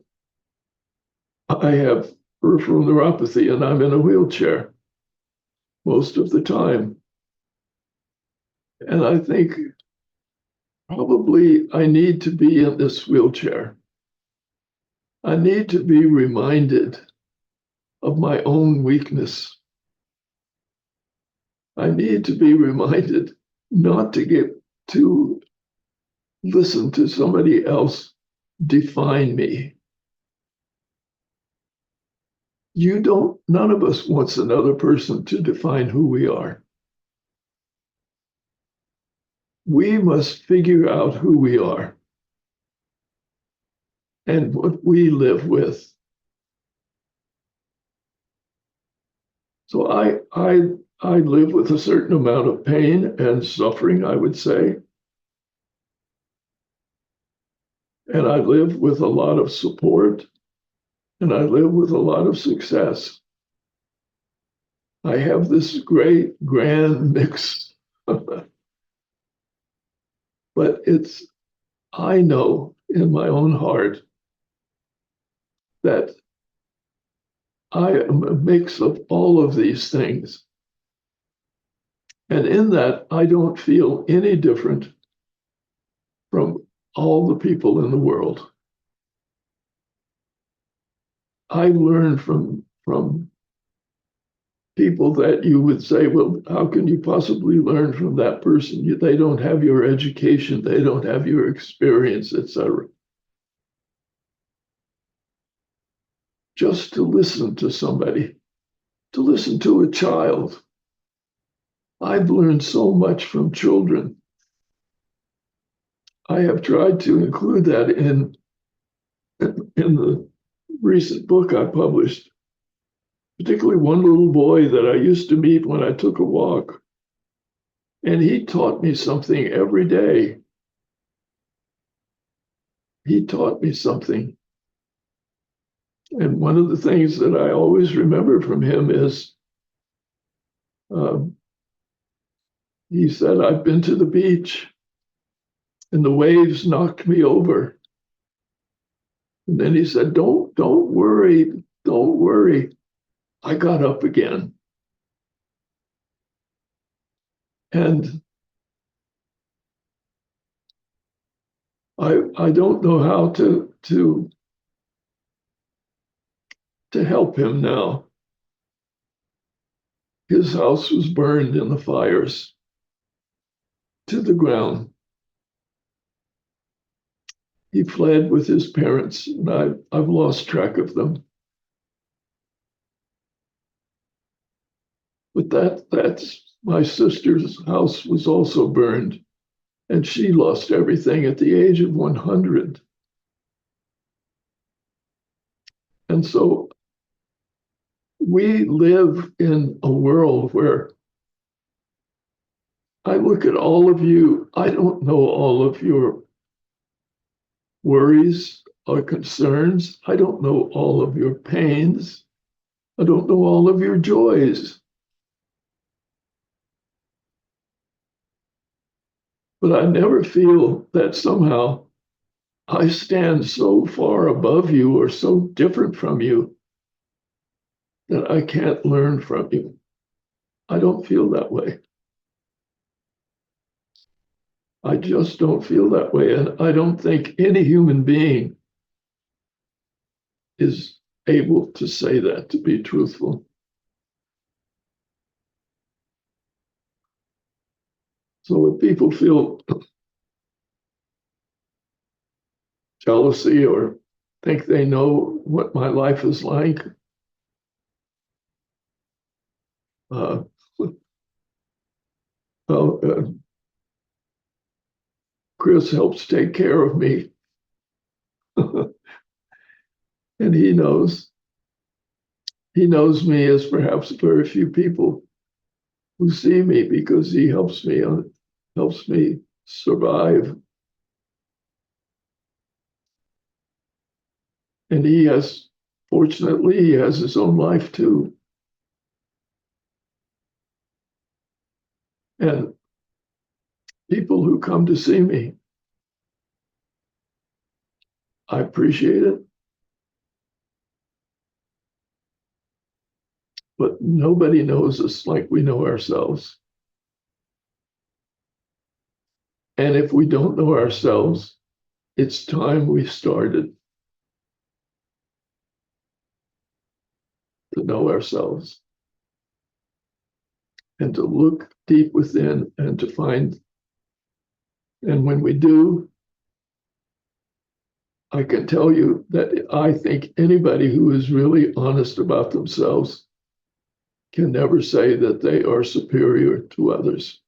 I have peripheral neuropathy and I'm in a wheelchair most of the time. And I think probably I need to be in this wheelchair. I need to be reminded of my own weakness. I need to be reminded not to get to listen to somebody else define me. None of us wants another person to define who we are. We must figure out who we are and what we live with. So I live with a certain amount of pain and suffering, I would say. And I live with a lot of support, and I live with a lot of success. I have this great grand mix. But I know in my own heart that I am a mix of all of these things. And in that, I don't feel any different from all the people in the world. I learn from people that you would say, well, how can you possibly learn from that person? They don't have your education, they don't have your experience, etc. Just to listen to somebody, to listen to a child. I've learned so much from children. I have tried to include that in the recent book I published, particularly one little boy that I used to meet when I took a walk. And he taught me something every day. He taught me something. And one of the things that I always remember from him is he said, I've been to the beach and the waves knocked me over. And then he said, don't worry, don't worry. I got up again. And I don't know how to help him now. His house was burned in the fires to the ground. He fled with his parents, and I've lost track of them. But that's my sister's house was also burned, and she lost everything at the age of 100. And so we live in a world where I look at all of you, I don't know all of your worries or concerns. I don't know all of your pains. I don't know all of your joys. But I never feel that somehow I stand so far above you or so different from you that I can't learn from you. I don't feel that way. I just don't feel that way. And I don't think any human being is able to say that, to be truthful. So if people feel jealousy or think they know what my life is like, well, Chris helps take care of me. And he knows me as perhaps very few people who see me, because he helps me survive. And fortunately, he has his own life too. And people who come to see me, I appreciate it. But nobody knows us like we know ourselves. And if we don't know ourselves, it's time we started to know ourselves and to look deep within and to find. And when we do, I can tell you that I think anybody who is really honest about themselves can never say that they are superior to others.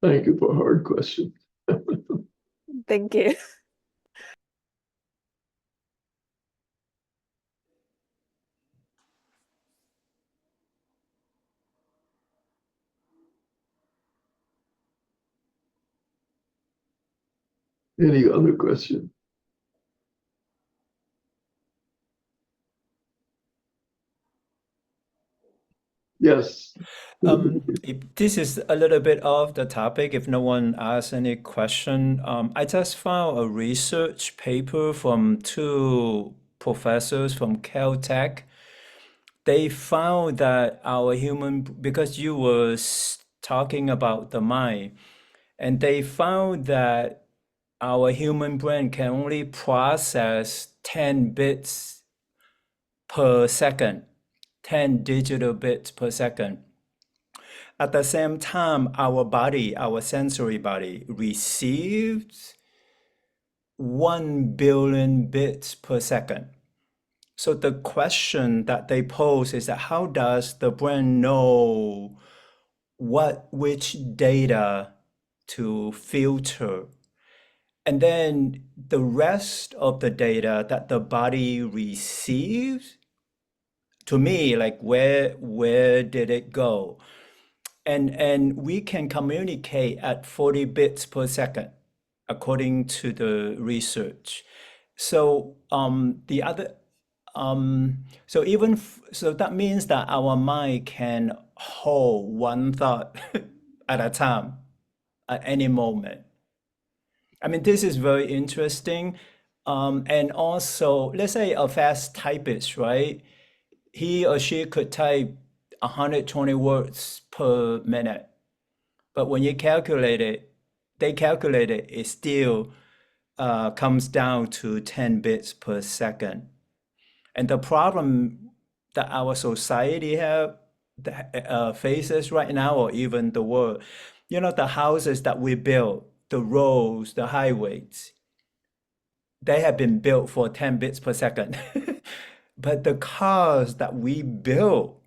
Thank you for a hard question. Thank you. Any other question? Yes. This is a little bit off the topic. If no one asks any question, I just found a research paper from two professors from Caltech. They found that because you were talking about the mind, and they found that our human brain can only process 10 bits per second, 10 digital bits per second. At the same time, our body, our sensory body, receives 1 billion bits per second. So the question that they pose is that how does the brain know which data to filter? And then the rest of the data that the body receives, to me, like where did it go? And we can communicate at 40 bits per second, according to the research. So so that means that our mind can hold one thought at a time at any moment. I mean, this is very interesting. And also, let's say a fast typist, right? He or she could type 120 words per minute. But when you calculate it, it still comes down to 10 bits per second. And the problem that our society faces right now, or even the world, the houses that we build, the roads, the highways, they have been built for 10 bits per second. But the cars that we build,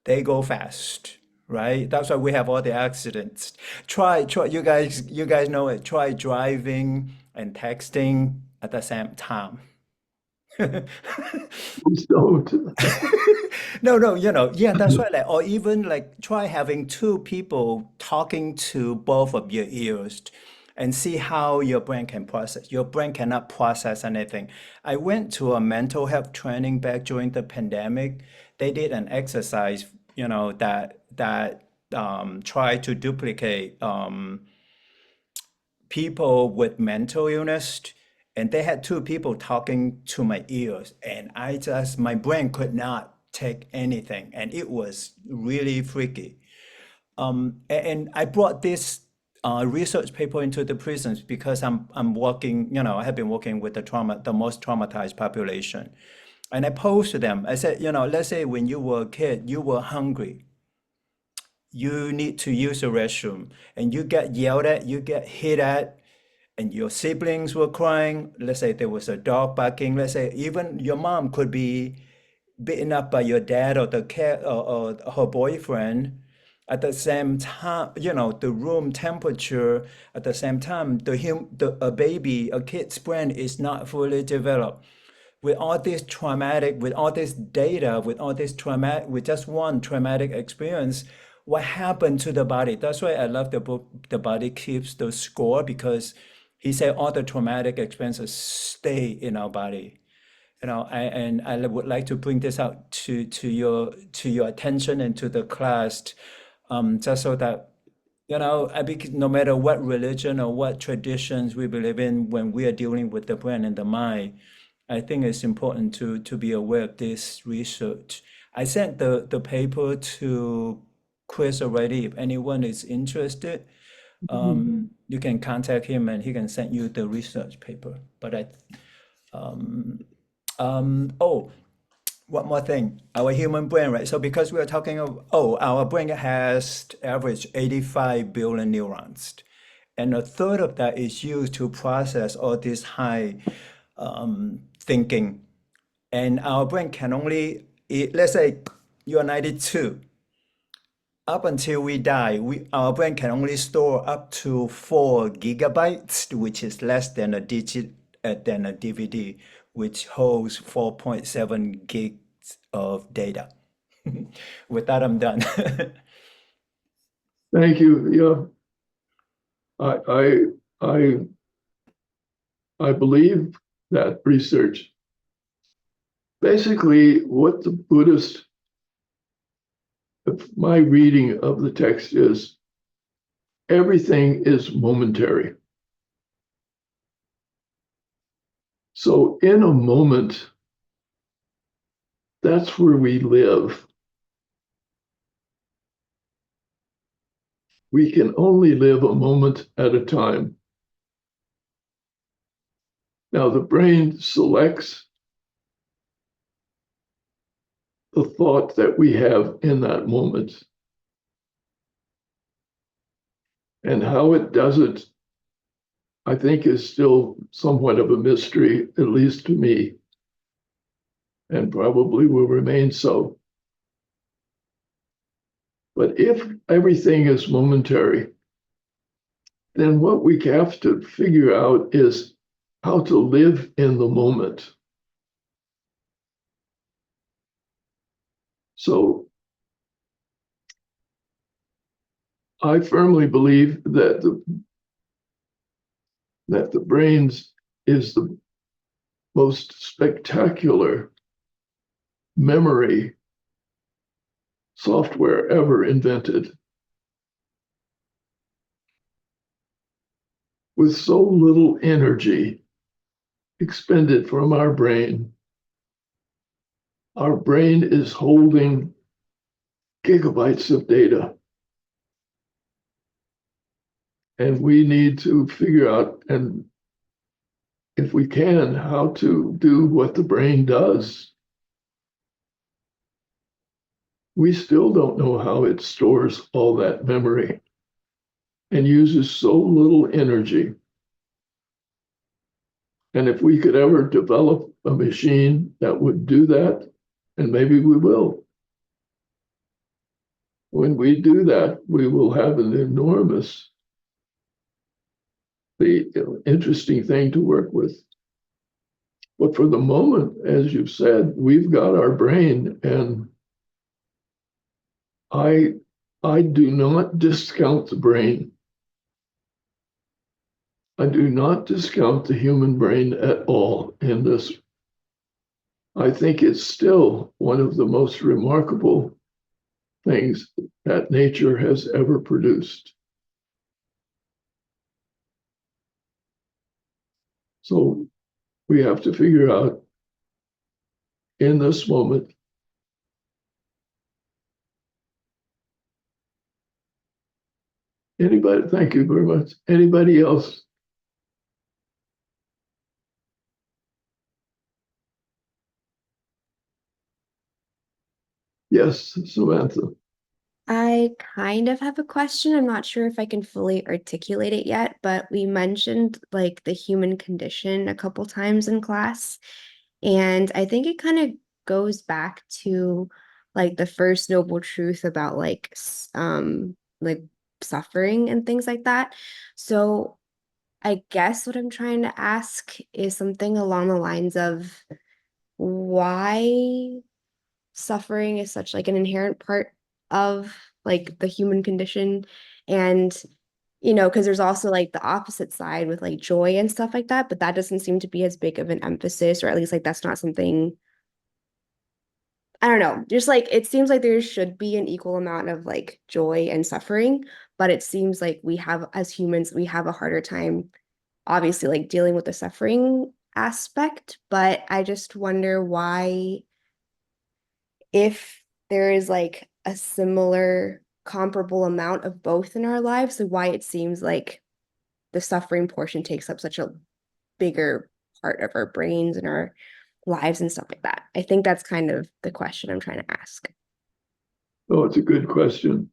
they go fast, right? That's why we have all the accidents. Try, you guys know it. Try driving and texting at the same time. Please don't. No, yeah, that's right. Like, or even like try having two people talking to both of your ears and see how your brain can process. Your brain cannot process anything. I went to a mental health training back during the pandemic. They did an exercise, that tried to duplicate people with mental illness, and they had two people talking to my ears, and my brain could not take anything, and it was really freaky. And I brought this research paper into the prisons because I'm working, I have been working with the most traumatized population. And I posed to them, I said, let's say when you were a kid, you were hungry, you need to use the restroom, and you get yelled at, you get hit at, and your siblings were crying. Let's say there was a dog barking. Let's say even your mom could be beaten up by your dad or the cat or her boyfriend. At the same time, the room temperature. At the same time, a kid's brain is not fully developed. With all this traumatic, with all this data, with just one traumatic experience, what happened to the body? That's why I love the book, The Body Keeps the Score, because he said all the traumatic experiences stay in our body. And I would like to bring this out to your attention and to the class, just so that no matter what religion or what traditions we believe in, when we are dealing with the brain and the mind, I think it's important to be aware of this research. I sent the paper to Chris already. If anyone is interested, you can contact him and he can send you the research paper. But oh, one more thing, our human brain, right? So because we are talking of, our brain has average 85 billion neurons, and a third of that is used to process all this high thinking. And our brain can only, let's say you're 92, up until we die, our brain can only store up to 4 gigabytes, which is less than a digit than a DVD, which holds 4.7 gigs of data. With that, I'm done. Thank you. Yeah, I believe that research. Basically, what the Buddhist my reading of the text is everything is momentary. So in a moment, that's where we live. We can only live a moment at a time. Now, the brain selects the thought that we have in that moment. And how it does it, I think, is still somewhat of a mystery, at least to me, and probably will remain so. But if everything is momentary, then what we have to figure out is how to live in the moment. So I firmly believe that the brain's is the most spectacular memory software ever invented. With so little energy expended from our brain is holding gigabytes of data. And we need to figure out, and if we can, how to do what the brain does. We still don't know how it stores all that memory and uses so little energy. And if we could ever develop a machine that would do that, and maybe we will, when we do that, we will have an enormous, interesting thing to work with. But for the moment, as you've said, we've got our brain, and I do not discount the brain. I do not discount the human brain at all in this. I think it's still one of the most remarkable things that nature has ever produced. So we have to figure out in this moment, anybody, thank you very much. Anybody else? Yes, Samantha. I kind of have a question. I'm not sure if I can fully articulate it yet, but we mentioned like the human condition a couple times in class. And I think it kind of goes back to like the first noble truth about like suffering and things like that. So I guess what I'm trying to ask is something along the lines of why suffering is such like an inherent part of like the human condition. And because there's also like the opposite side with like joy and stuff like that, but that doesn't seem to be as big of an emphasis, or at least like that's not something, I don't know, just like it seems like there should be an equal amount of like joy and suffering, but it seems like we have, as humans, we have a harder time obviously like dealing with the suffering aspect. But I just wonder why, if there is like a similar comparable amount of both in our lives, so why it seems like the suffering portion takes up such a bigger part of our brains and our lives and stuff like that. I think that's kind of the question I'm trying to ask. Oh, it's a good question.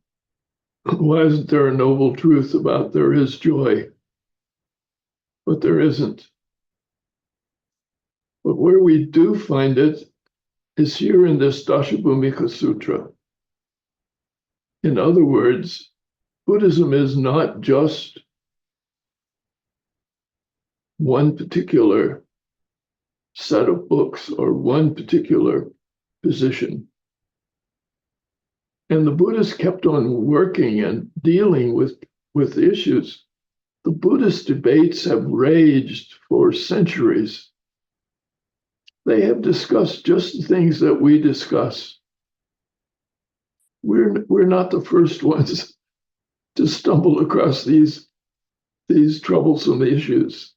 Why isn't there a noble truth about there is joy, but there isn't? But where we do find it is here in this Daśabhūmika Sutra. In other words, Buddhism is not just one particular set of books or one particular position. And the Buddhists kept on working and dealing with issues. The Buddhist debates have raged for centuries. They have discussed just the things that we discuss. we're not the first ones to stumble across these troublesome issues.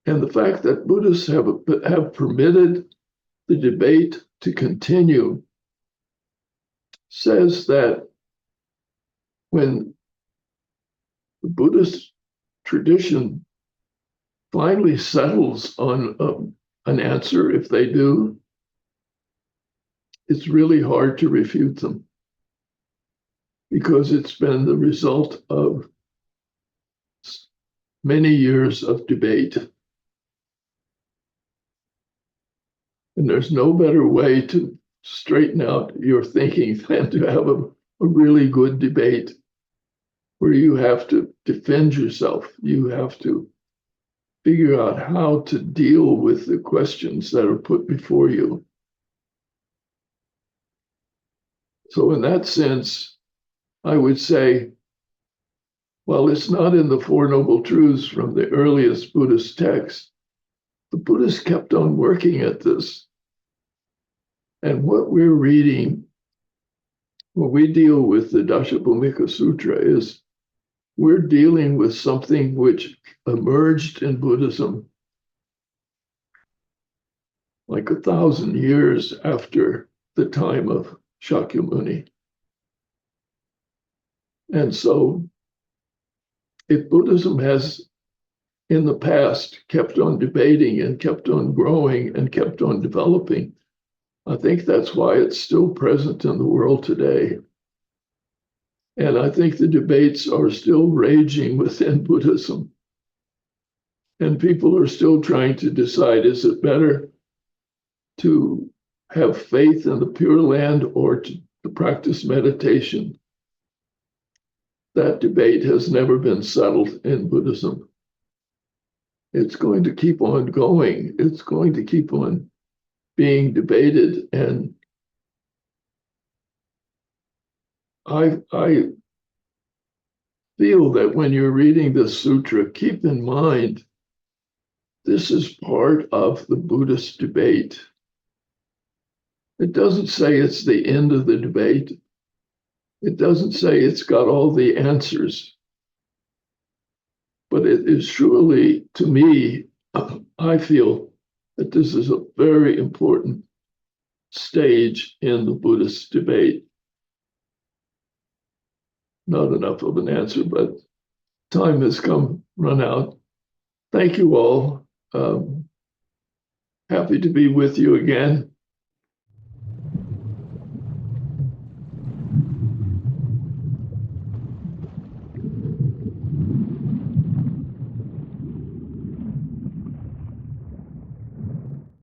And the fact that Buddhists have permitted the debate to continue says that when the Buddhist tradition finally settles on an answer, if they do, it's really hard to refute them because it's been the result of many years of debate. And there's no better way to straighten out your thinking than to have a really good debate where you have to defend yourself. You have to figure out how to deal with the questions that are put before you. So in that sense, I would say, while it's not in the Four Noble Truths from the earliest Buddhist texts, the Buddhists kept on working at this. And what we're reading when we deal with the Daśabhūmika Sutra is we're dealing with something which emerged in Buddhism like 1,000 years after the time of Shakyamuni. And so if Buddhism has in the past kept on debating and kept on growing and kept on developing, I think that's why it's still present in the world today. And I think the debates are still raging within Buddhism. And people are still trying to decide, is it better to have faith in the Pure Land or to practice meditation? That debate has never been settled in Buddhism. It's going to keep on going. It's going to keep on being debated. And I feel that when you're reading this sutra, keep in mind, this is part of the Buddhist debate. It doesn't say it's the end of the debate. It doesn't say it's got all the answers. But it is surely, to me, I feel that this is a very important stage in the Buddhist debate. Not enough of an answer, but time has run out. Thank you all. Happy to be with you again.